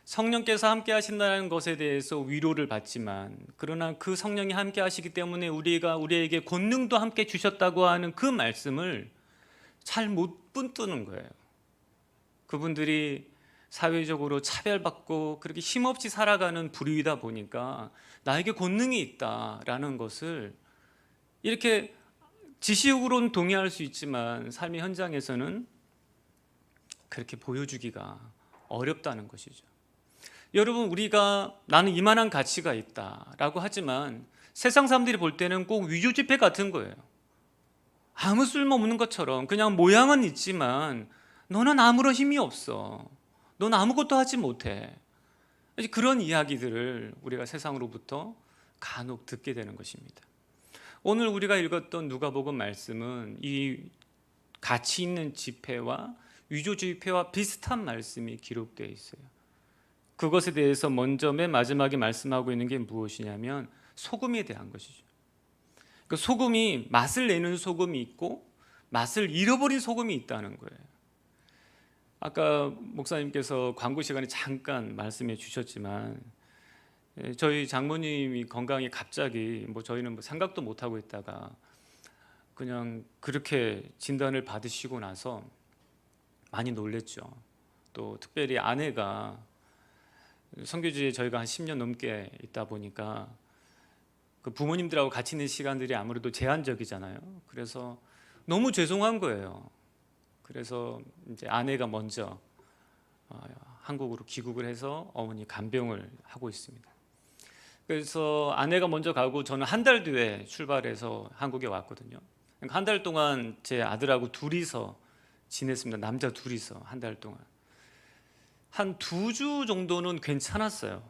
성령께서 함께 하신다는 것에 대해서 위로를 받지만 그러나 그 성령이 함께 하시기 때문에 우리에게 권능도 함께 주셨다고 하는 그 말씀을 잘 못 붙드는 거예요. 그분들이 사회적으로 차별받고 그렇게 힘없이 살아가는 부류이다 보니까 나에게 권능이 있다라는 것을 이렇게 지식으로는 동의할 수 있지만 삶의 현장에서는 그렇게 보여주기가 어렵다는 것이죠. 여러분, 우리가 나는 이만한 가치가 있다라고 하지만 세상 사람들이 볼 때는 꼭 위조 지폐 같은 거예요. 아무 쓸모없는 것처럼 그냥 모양은 있지만 너는 아무런 힘이 없어. 넌 아무것도 하지 못해. 그런 이야기들을 우리가 세상으로부터 간혹 듣게 되는 것입니다. 오늘 우리가 읽었던 누가복음 말씀은 이 가치 있는 지폐와 위조 지폐와 비슷한 말씀이 기록되어 있어요. 그것에 대해서 먼저 맨 마지막에 말씀하고 있는 게 무엇이냐면 소금에 대한 것이죠. 그 소금이 맛을 내는 소금이 있고 맛을 잃어버린 소금이 있다는 거예요. 아까 목사님께서 광고 시간에 잠깐 말씀해 주셨지만 저희 장모님이 건강이 갑자기 저희는 생각도 못 하고 있다가 그냥 그렇게 진단을 받으시고 나서 많이 놀랬죠. 또 특별히 아내가 선교지에 저희가 한 10년 넘게 있다 보니까 그 부모님들하고 같이 있는 시간들이 아무래도 제한적이잖아요. 그래서 너무 죄송한 거예요. 그래서 이제 아내가 먼저 한국으로 귀국을 해서 어머니 간병을 하고 있습니다. 그래서 아내가 먼저 가고 저는 한 달 뒤에 출발해서 한국에 왔거든요. 그러니까 한 달 동안 제 아들하고 둘이서 지냈습니다. 남자 둘이서 한 달 동안. 한 2주 정도는 괜찮았어요.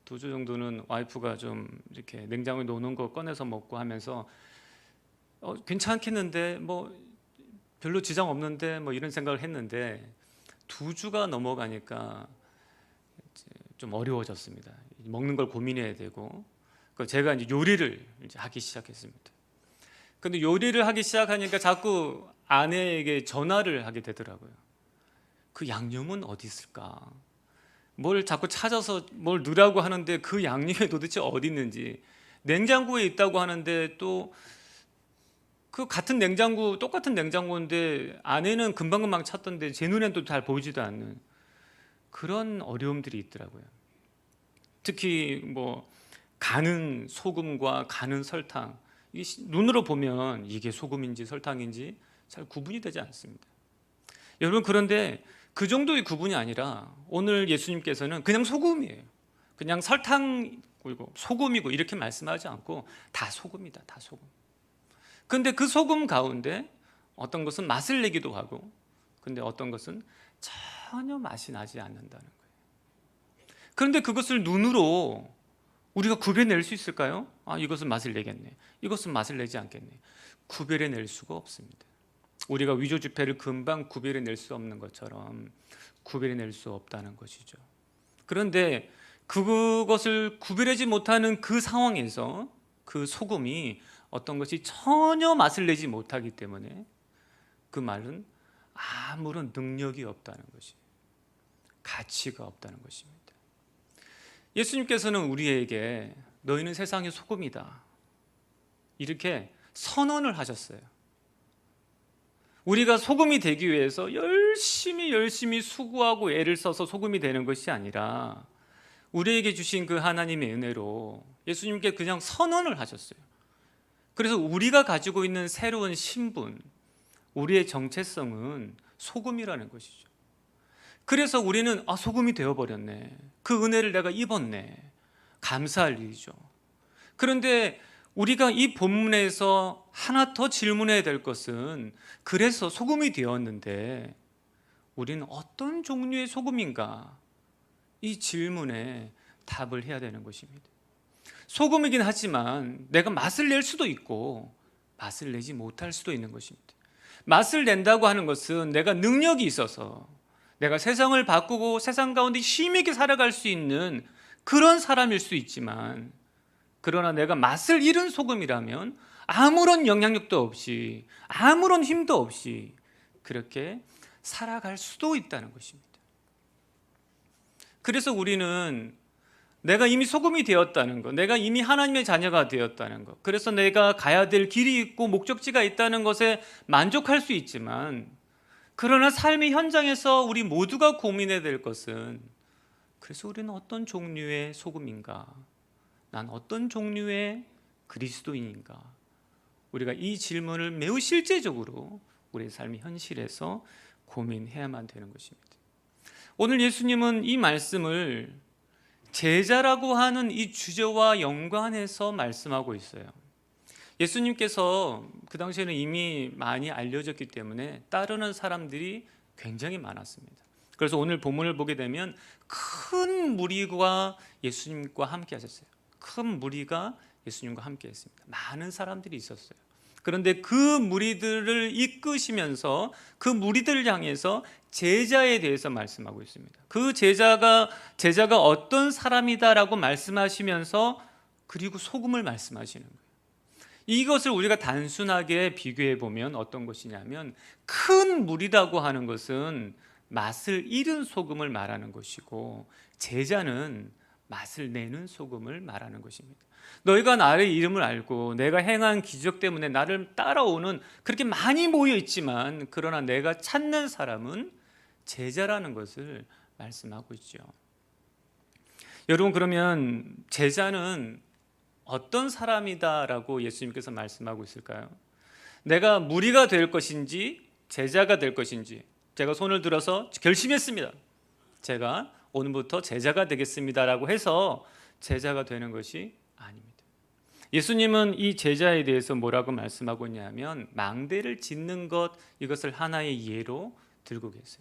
2주 정도는 와이프가 좀 이렇게 냉장고에 놓는 거 꺼내서 먹고 하면서 괜찮겠는데 뭐 별로 지장 없는데 뭐 이런 생각을 했는데 2주가 넘어가니까 좀 어려워졌습니다. 먹는 걸 고민해야 되고, 제가 이제 요리를 이제 하기 시작했습니다. 근데 요리를 하기 시작하니까 자꾸 아내에게 전화를 하게 되더라고요. 그 양념은 어디 있을까? 뭘 자꾸 찾아서 뭘 넣으라고 하는데 그 양념이 도대체 어디 있는지, 냉장고에 있다고 하는데 또 그 같은 냉장고, 똑같은 냉장고인데 아내는 금방금방 찾던데 제 눈엔 또 잘 보이지도 않는 그런 어려움들이 있더라고요. 특히 뭐 가는 소금과 가는 설탕, 눈으로 보면 이게 소금인지 설탕인지 잘 구분이 되지 않습니다. 여러분, 그런데 그 정도의 구분이 아니라 오늘 예수님께서는 그냥 소금이에요. 그냥 설탕이고 소금이고 이렇게 말씀하지 않고 다 소금이다, 다 소금. 근데 그 소금 가운데 어떤 것은 맛을 내기도 하고, 근데 어떤 것은 전혀 맛이 나지 않는다는 거예요. 그런데 그것을 눈으로 우리가 구별해낼 수 있을까요? 이것은 맛을 내겠네, 이것은 맛을 내지 않겠네. 구별해낼 수가 없습니다. 우리가 위조지폐를 금방 구별해낼 수 없는 것처럼 구별해낼 수 없다는 것이죠. 그런데 그것을 구별하지 못하는 그 상황에서 그 소금이 어떤 것이 전혀 맛을 내지 못하기 때문에 그 말은 아무런 능력이 없다는 것이, 가치가 없다는 것입니다. 예수님께서는 우리에게 너희는 세상의 소금이다, 이렇게 선언을 하셨어요. 우리가 소금이 되기 위해서 열심히 수고하고 애를 써서 소금이 되는 것이 아니라 우리에게 주신 그 하나님의 은혜로 예수님께 그냥 선언을 하셨어요. 그래서 우리가 가지고 있는 새로운 신분, 우리의 정체성은 소금이라는 것이죠. 그래서 우리는 소금이 되어버렸네, 그 은혜를 내가 입었네, 감사할 일이죠. 그런데 우리가 이 본문에서 하나 더 질문해야 될 것은, 그래서 소금이 되었는데 우리는 어떤 종류의 소금인가, 이 질문에 답을 해야 되는 것입니다. 소금이긴 하지만 내가 맛을 낼 수도 있고 맛을 내지 못할 수도 있는 것입니다. 맛을 낸다고 하는 것은 내가 능력이 있어서 내가 세상을 바꾸고 세상 가운데 힘있게 살아갈 수 있는 그런 사람일 수 있지만, 그러나 내가 맛을 잃은 소금이라면 아무런 영향력도 없이 아무런 힘도 없이 그렇게 살아갈 수도 있다는 것입니다. 그래서 우리는 내가 이미 소금이 되었다는 것, 내가 이미 하나님의 자녀가 되었다는 것, 그래서 내가 가야 될 길이 있고 목적지가 있다는 것에 만족할 수 있지만, 그러나 삶의 현장에서 우리 모두가 고민해야 될 것은, 그래서 우리는 어떤 종류의 소금인가, 난 어떤 종류의 그리스도인인가, 우리가 이 질문을 매우 실제적으로 우리의 삶의 현실에서 고민해야만 되는 것입니다. 오늘 예수님은 이 말씀을 제자라고 하는 이 주제와 연관해서 말씀하고 있어요. 예수님께서 그 당시에는 이미 많이 알려졌기 때문에 따르는 사람들이 굉장히 많았습니다. 그래서 오늘 본문을 보게 되면 큰 무리가 예수님과 함께 하셨어요. 큰 무리가 예수님과 함께 했습니다. 많은 사람들이 있었어요. 그런데 그 무리들을 이끄시면서 그 무리들을 향해서 제자에 대해서 말씀하고 있습니다. 그 제자가 어떤 사람이다라고 말씀하시면서 그리고 소금을 말씀하시는 거예요. 이것을 우리가 단순하게 비교해 보면 어떤 것이냐면, 큰 무리라고 하는 것은 맛을 잃은 소금을 말하는 것이고, 제자는 맛을 내는 소금을 말하는 것입니다. 너희가 나의 이름을 알고 내가 행한 기적 때문에 나를 따라오는 그렇게 많이 모여 있지만, 그러나 내가 찾는 사람은 제자라는 것을 말씀하고 있죠. 여러분, 그러면 제자는 어떤 사람이다라고 예수님께서 말씀하고 있을까요? 내가 무리가 될 것인지 제자가 될 것인지 제가 손을 들어서 결심했습니다. 제가 오늘부터 제자가 되겠습니다라고 해서 제자가 되는 것이 아닙니다. 예수님은 이 제자에 대해서 뭐라고 말씀하고 있냐면 망대를 짓는 것, 이것을 하나의 예로 들고 계세요.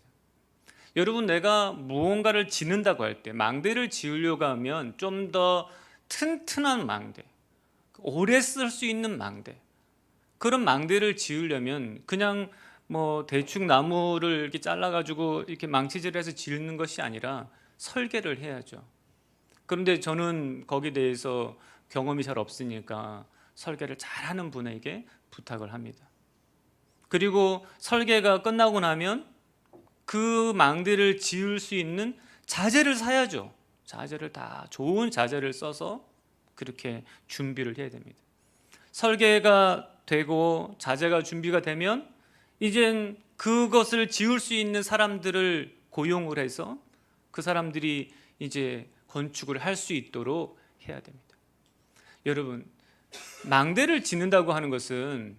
여러분, 내가 무언가를 짓는다고 할 때 망대를 지으려고 하면 좀 더 튼튼한 망대, 오래 쓸 수 있는 망대, 그런 망대를 지으려면 그냥 뭐 대충 나무를 이렇게 잘라가지고 이렇게 망치질해서 짓는 것이 아니라 설계를 해야죠. 그런데 저는 거기에 대해서 경험이 잘 없으니까 설계를 잘하는 분에게 부탁을 합니다. 그리고 설계가 끝나고 나면 그 망대를 지을 수 있는 자재를 사야죠. 자재를 다 좋은 자재를 써서 그렇게 준비를 해야 됩니다. 설계가 되고 자재가 준비가 되면 이젠 그것을 지을 수 있는 사람들을 고용을 해서 그 사람들이 이제 건축을 할 수 있도록 해야 됩니다. 여러분, 망대를 짓는다고 하는 것은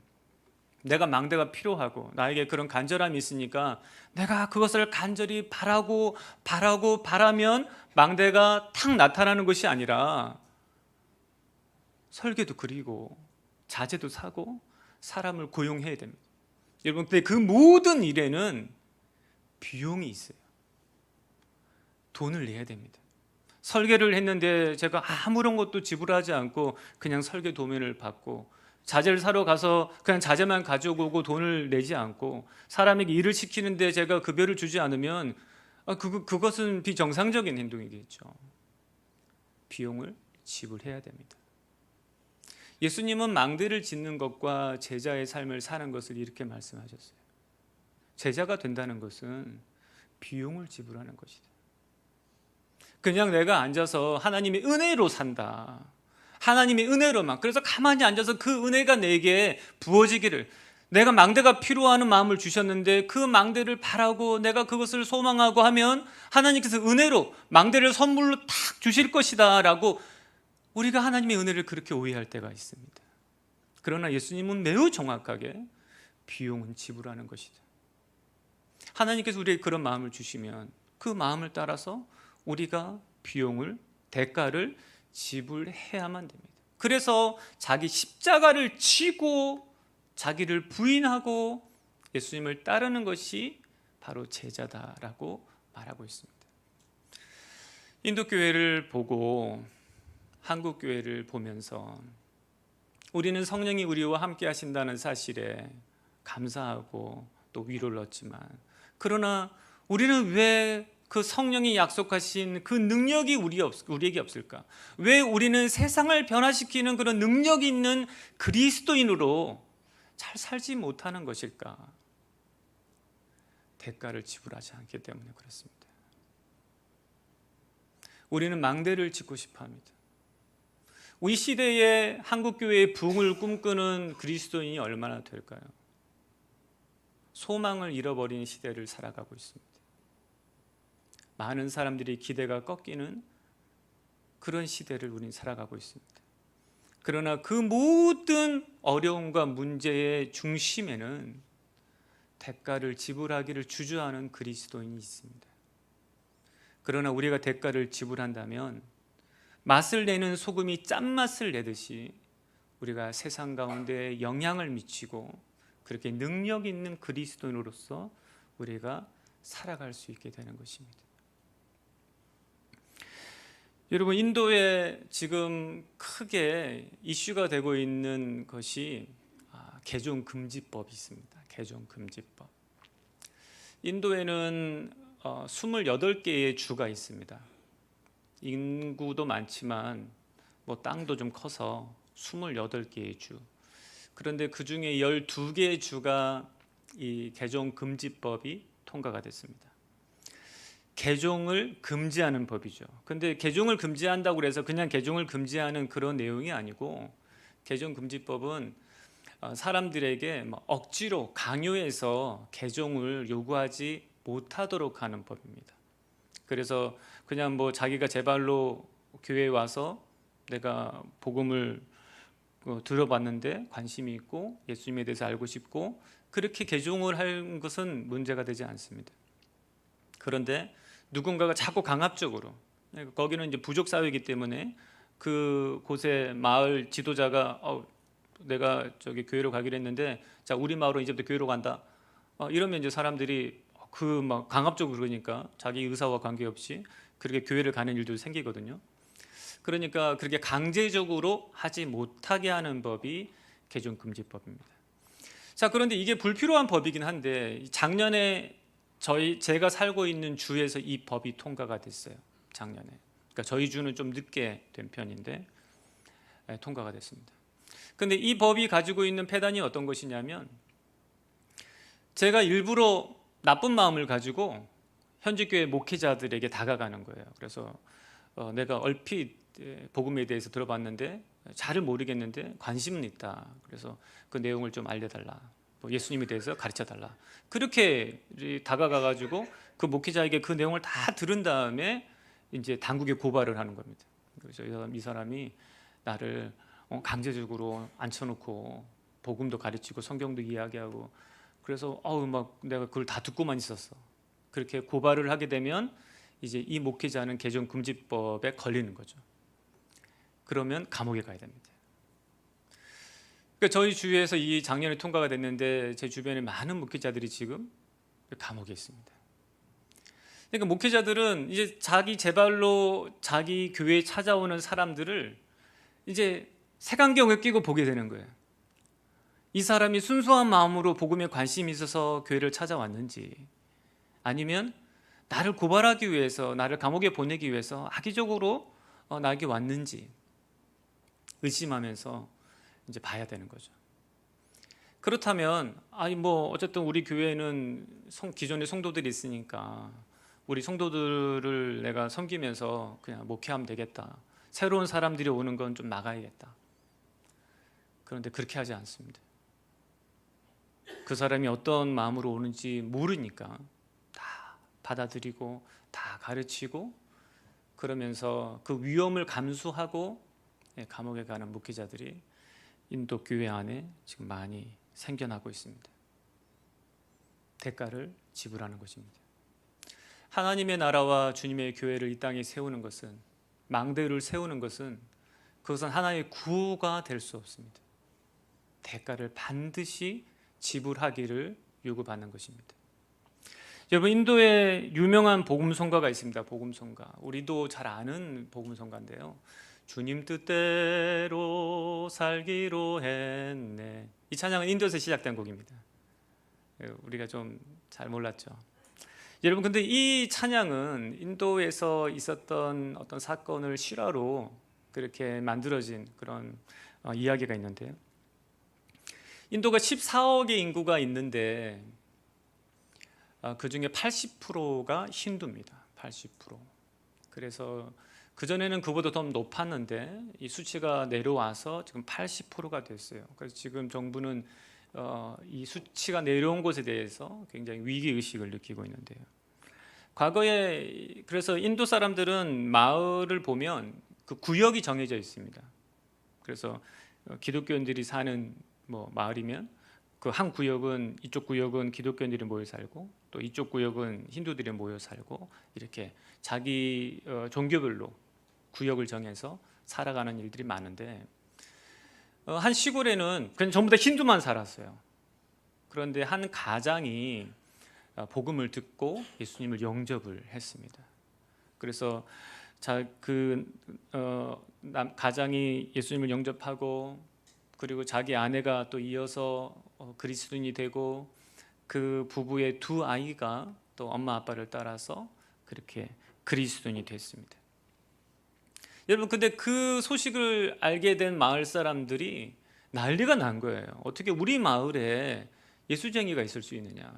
내가 망대가 필요하고 나에게 그런 간절함이 있으니까 내가 그것을 간절히 바라면 망대가 탁 나타나는 것이 아니라 설계도 그리고 자재도 사고 사람을 고용해야 됩니다. 여러분, 근데 그 모든 일에는 비용이 있어요. 돈을 내야 됩니다. 설계를 했는데 제가 아무런 것도 지불하지 않고 그냥 설계 도면을 받고 자재를 사러 가서 그냥 자재만 가져오고 돈을 내지 않고 사람에게 일을 시키는데 제가 급여를 주지 않으면 그것은 비정상적인 행동이겠죠. 비용을 지불해야 됩니다. 예수님은 망대를 짓는 것과 제자의 삶을 사는 것을 이렇게 말씀하셨어요. 제자가 된다는 것은 비용을 지불하는 것이다. 그냥 내가 앉아서 하나님의 은혜로 산다. 하나님의 은혜로만, 그래서 가만히 앉아서 그 은혜가 내게 부어지기를, 내가 망대가 필요하는 마음을 주셨는데 그 망대를 바라고 내가 그것을 소망하고 하면 하나님께서 은혜로 망대를 선물로 탁 주실 것이다 라고 우리가 하나님의 은혜를 그렇게 오해할 때가 있습니다. 그러나 예수님은 매우 정확하게 비용은 지불하는 것이다. 하나님께서 우리에게 그런 마음을 주시면 그 마음을 따라서 우리가 비용을, 대가를 지불해야만 됩니다. 그래서 자기 십자가를 지고 자기를 부인하고 예수님을 따르는 것이 바로 제자다라고 말하고 있습니다. 인도 교회를 보고 한국 교회를 보면서 우리는 성령이 우리와 함께 하신다는 사실에 감사하고 또 위로를 얻지만, 그러나 우리는 왜 그 성령이 약속하신 그 능력이 우리에게 없을까? 왜 우리는 세상을 변화시키는 그런 능력이 있는 그리스도인으로 잘 살지 못하는 것일까? 대가를 지불하지 않기 때문에 그렇습니다. 우리는 망대를 짓고 싶어 합니다. 우리 시대에 한국교회의 부흥을 꿈꾸는 그리스도인이 얼마나 될까요? 소망을 잃어버린 시대를 살아가고 있습니다. 많은 사람들이 기대가 꺾이는 그런 시대를 우리는 살아가고 있습니다. 그러나 그 모든 어려움과 문제의 중심에는 대가를 지불하기를 주저하는 그리스도인이 있습니다. 그러나 우리가 대가를 지불한다면 맛을 내는 소금이 짠맛을 내듯이 우리가 세상 가운데 영향을 미치고 그렇게 능력 있는 그리스도인으로서 우리가 살아갈 수 있게 되는 것입니다. 여러분, 인도에 지금 크게 이슈가 되고 있는 것이 개종금지법이 있습니다. 개종금지법. 인도에는 28개의 주가 있습니다. 인구도 많지만 뭐 땅도 좀 커서 28개의 주. 그런데 그 중에 12개의 주가 이 개종금지법이 통과가 됐습니다. 개종을 금지하는 법이죠. 근데 개종을 금지한다고 해서 그냥 개종을 금지하는 그런 내용이 아니고, 개종금지법은 사람들에게 억지로 강요해서 개종을 요구하지 못하도록 하는 법입니다. 그래서 그냥 뭐 자기가 제 발로 교회에 와서 내가 복음을 들어봤는데 관심이 있고 예수님에 대해서 알고 싶고 그렇게 개종을 한 것은 문제가 되지 않습니다. 그런데 누군가가 자꾸 강압적으로, 거기는 이제 부족 사회이기 때문에 그 곳의 마을 지도자가 내가 저기 교회로 가기로 했는데 자 우리 마을은 이제부터 교회로 간다. 이러면 이제 사람들이 그 막 강압적으로 그러니까 자기 의사와 관계없이 그렇게 교회를 가는 일도 생기거든요. 그러니까 그렇게 강제적으로 하지 못하게 하는 법이 개종금지법입니다. 자, 그런데 이게 불필요한 법이긴 한데 작년에 제가 살고 있는 주에서 이 법이 통과가 됐어요. 작년에. 그러니까 저희 주는 좀 늦게 된 편인데 통과가 됐습니다. 근데 이 법이 가지고 있는 폐단이 어떤 것이냐면 제가 일부러 나쁜 마음을 가지고 현지교회 목회자들에게 다가가는 거예요. 그래서 내가 얼핏 복음에 대해서 들어봤는데 잘은 모르겠는데 관심은 있다. 그래서 그 내용을 좀 알려달라. 예수님에 대해서 가르쳐달라. 그렇게 다가가가지고 그 목회자에게 그 내용을 다 들은 다음에 이제 당국에 고발을 하는 겁니다. 그래서 이 사람이 나를 강제적으로 앉혀놓고 복음도 가르치고 성경도 이야기하고 그래서 막 내가 그걸 다 듣고만 있었어. 그렇게 고발을 하게 되면 이제 이 목회자는 개종금지법에 걸리는 거죠. 그러면 감옥에 가야 됩니다. 그러니까 저희 주에서 이 작년에 통과가 됐는데 제 주변에 많은 목회자들이 지금 감옥에 있습니다. 그러니까 목회자들은 이제 자기 제발로 자기 교회에 찾아오는 사람들을 이제 색안경을 끼고 보게 되는 거예요. 이 사람이 순수한 마음으로 복음에 관심이 있어서 교회를 찾아왔는지 아니면 나를 고발하기 위해서 나를 감옥에 보내기 위해서 악의적으로 나에게 왔는지 의심하면서 이제 봐야 되는 거죠. 그렇다면 어쨌든 우리 교회에는 기존의 성도들이 있으니까 우리 성도들을 내가 섬기면서 그냥 목회하면 되겠다. 새로운 사람들이 오는 건 좀 막아야겠다. 그런데 그렇게 하지 않습니다. 그 사람이 어떤 마음으로 오는지 모르니까 다 받아들이고 다 가르치고 그러면서 그 위험을 감수하고 감옥에 가는 목회자들이 인도 교회 안에 지금 많이 생겨나고 있습니다. 대가를 지불하는 것입니다. 하나님의 나라와 주님의 교회를 이 땅에 세우는 것은 망대를 세우는 것은 그것은 하나의 구호가 될 수 없습니다. 대가를 반드시 지불하기를 요구받는 것입니다. 여러분 인도에 유명한 복음성가가 있습니다. 복음성가. 우리도 잘 아는 복음성가인데요. 주님 뜻대로 살기로 했네. 이 찬양은 인도에서 시작된 곡입니다. 우리가 좀 잘 몰랐죠. 여러분 근데 이 찬양은 인도에서 있었던 어떤 사건을 실화로 그렇게 만들어진 그런 이야기가 있는데요. 인도가 14억의 인구가 있는데 그 중에 80%가 힌두입니다. 80%. 그래서 그전에는 그보다 더 높았는데 이 수치가 내려와서 지금 80%가 됐어요. 그래서 지금 정부는 이 수치가 내려온 것에 대해서 굉장히 위기의식을 느끼고 있는데요. 과거에 그래서 인도 사람들은 마을을 보면 그 구역이 정해져 있습니다. 그래서 기독교인들이 사는 마을이면 그 한 구역은 이쪽 구역은 기독교인들이 모여 살고 또 이쪽 구역은 힌두들이 모여 살고 이렇게 자기 종교별로 구역을 정해서 살아가는 일들이 많은데 한 시골에는 그냥 전부 다 힌두만 살았어요. 그런데 한 가장이 복음을 듣고 예수님을 영접을 했습니다. 그래서 가장이 예수님을 영접하고 그리고 자기 아내가 또 이어서 그리스도인이 되고 그 부부의 두 아이가 또 엄마 아빠를 따라서 그렇게 그리스도인이 됐습니다. 여러분 근데 그 소식을 알게 된 마을 사람들이 난리가 난 거예요. 어떻게 우리 마을에 예수쟁이가 있을 수 있느냐.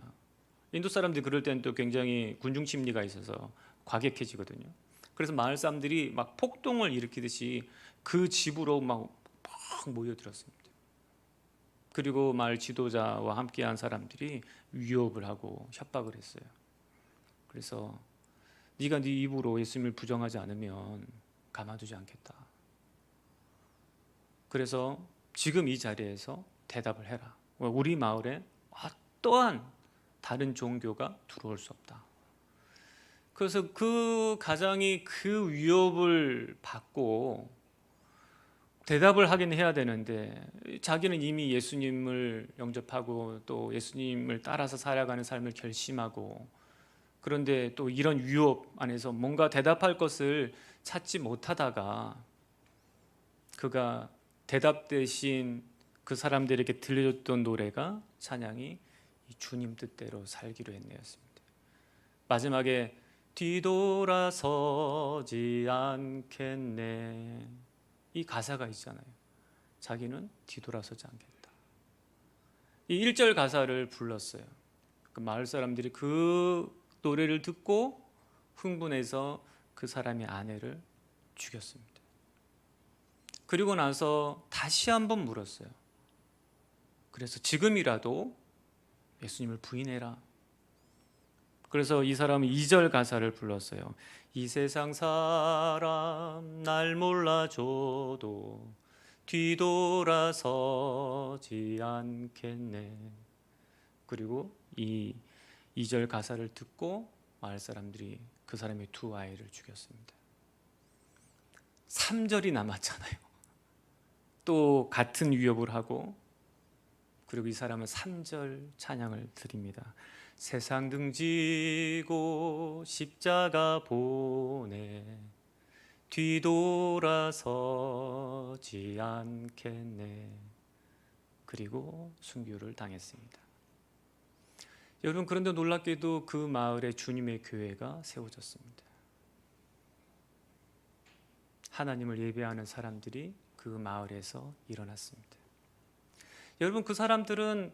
인도 사람들이 그럴 때는 또 굉장히 군중 심리가 있어서 과격해지거든요. 그래서 마을 사람들이 막 폭동을 일으키듯이 그 집으로 막 모여들었습니다. 그리고 마을 지도자와 함께한 사람들이 위협을 하고 협박을 했어요. 그래서 네가 네 입으로 예수님을 부정하지 않으면 가만두지 않겠다. 그래서 지금 이 자리에서 대답을 해라. 우리 마을에 어떠한 다른 종교가 들어올 수 없다. 그래서 그 가장이 그 위협을 받고 대답을 하긴 해야 되는데 자기는 이미 예수님을 영접하고 또 예수님을 따라서 살아가는 삶을 결심하고, 그런데 또 이런 위협 안에서 뭔가 대답할 것을 찾지 못하다가 그가 대답 대신 그 사람들에게 들려줬던 노래가, 찬양이 이 주님 뜻대로 살기로 했네였습니다. 마지막에 뒤돌아서지 않겠네, 이 가사가 있잖아요. 자기는 뒤돌아서지 않겠다. 이 1절 가사를 불렀어요. 그 마을 사람들이 그 노래를 듣고 흥분해서 그 사람의 아내를 죽였습니다. 그리고 나서 다시 한번 물었어요. 그래서 지금이라도 예수님을 부인해라. 그래서 이 사람은 2절 가사를 불렀어요. 이 세상 사람 날 몰라줘도 뒤돌아서지 않겠네. 그리고 이 2절 가사를 듣고 마을 사람들이 그 사람의 두 아이를 죽였습니다. 3절이 남았잖아요. 또 같은 위협을 하고, 그리고 이 사람은 3절 찬양을 드립니다. 세상 등지고 십자가 보내 뒤돌아서지 않겠네. 그리고 순교를 당했습니다. 여러분, 그런데 놀랍게도 그 마을에 주님의 교회가 세워졌습니다. 하나님을 예배하는 사람들이 그 마을에서 일어났습니다. 여러분, 그 사람들은,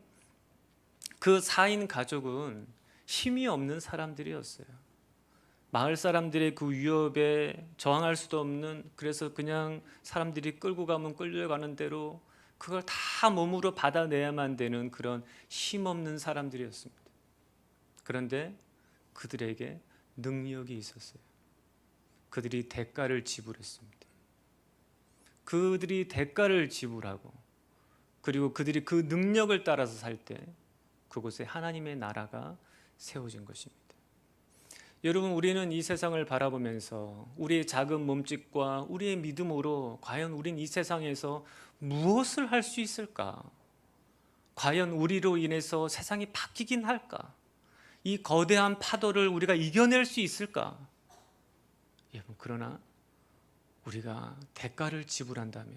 그 4인 가족은 힘이 없는 사람들이었어요. 마을 사람들의 그 위협에 저항할 수도 없는, 그래서 그냥 사람들이 끌고 가면 끌려가는 대로 그걸 다 몸으로 받아내야만 되는 그런 힘없는 사람들이었습니다. 그런데 그들에게 능력이 있었어요. 그들이 대가를 지불했습니다. 그들이 대가를 지불하고, 그리고 그들이 그 능력을 따라서 살 때 그곳에 하나님의 나라가 세워진 것입니다. 여러분, 우리는 이 세상을 바라보면서 우리의 작은 몸짓과 우리의 믿음으로 과연 우린 이 세상에서 무엇을 할 수 있을까? 과연 우리로 인해서 세상이 바뀌긴 할까? 이 거대한 파도를 우리가 이겨낼 수 있을까? 여러분, 그러나 우리가 대가를 지불한다면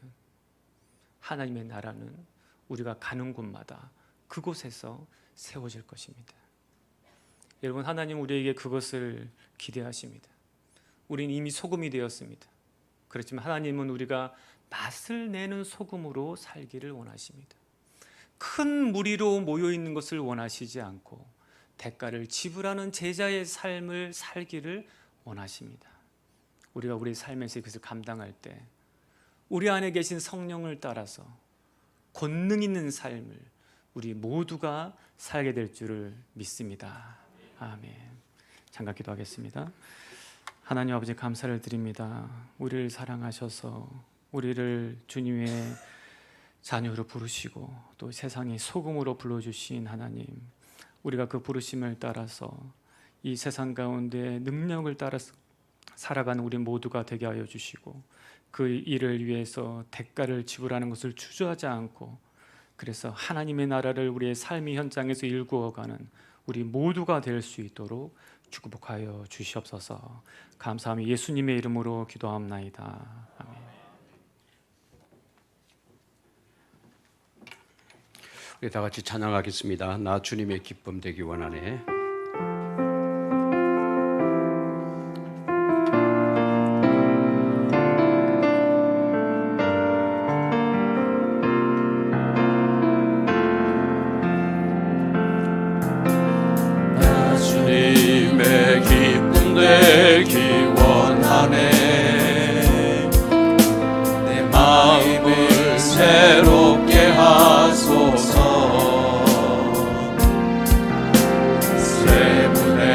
하나님의 나라는 우리가 가는 곳마다 그곳에서 세워질 것입니다. 여러분, 하나님 우리에게 그것을 기대하십니다. 우린 이미 소금이 되었습니다. 그렇지만 하나님은 우리가 맛을 내는 소금으로 살기를 원하십니다. 큰 무리로 모여 있는 것을 원하시지 않고 대가를 지불하는 제자의 삶을 살기를 원하십니다. 우리가 우리 삶에서 그것을 감당할 때 우리 안에 계신 성령을 따라서 권능 있는 삶을 우리 모두가 살게 될 줄을 믿습니다. 아멘. 잠깐 기도하겠습니다. 하나님 아버지, 감사를 드립니다. 우리를 사랑하셔서 우리를 주님의 자녀로 부르시고 또 세상의 소금으로 불러주신 하나님, 우리가 그 부르심을 따라서 이 세상 가운데 능력을 따라서 살아가는 우리 모두가 되게 하여 주시고, 그 일을 위해서 대가를 지불하는 것을 주저하지 않고, 그래서 하나님의 나라를 우리의 삶의 현장에서 일구어가는 우리 모두가 될 수 있도록 축복하여 주시옵소서. 감사하며 예수님의 이름으로 기도합나이다. 아멘. 우리 다 같이 찬양하겠습니다. 나 주님의 기쁨 되기 원하네. 주님의 기쁨 되기 원하네. 내 마음을 새롭게 하소서. 새 문에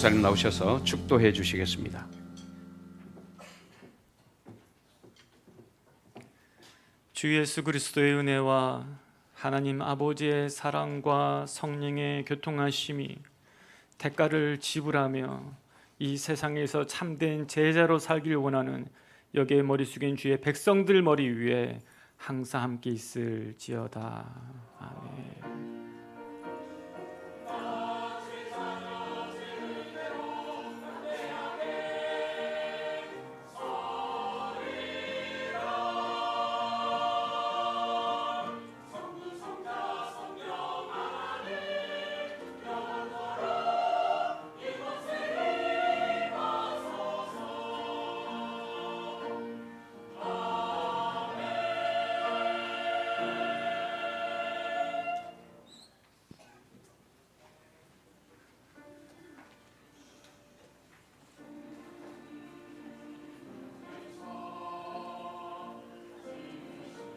목사님 나오셔서 축도해 주시겠습니다. 주 예수 그리스도의 은혜와 하나님 아버지의 사랑과 성령의 교통하심이 대가를 지불하며 이 세상에서 참된 제자로 살길 원하는 여기에 머리 숙인 주의 백성들 머리 위에 항상 함께 있을지어다. 아멘.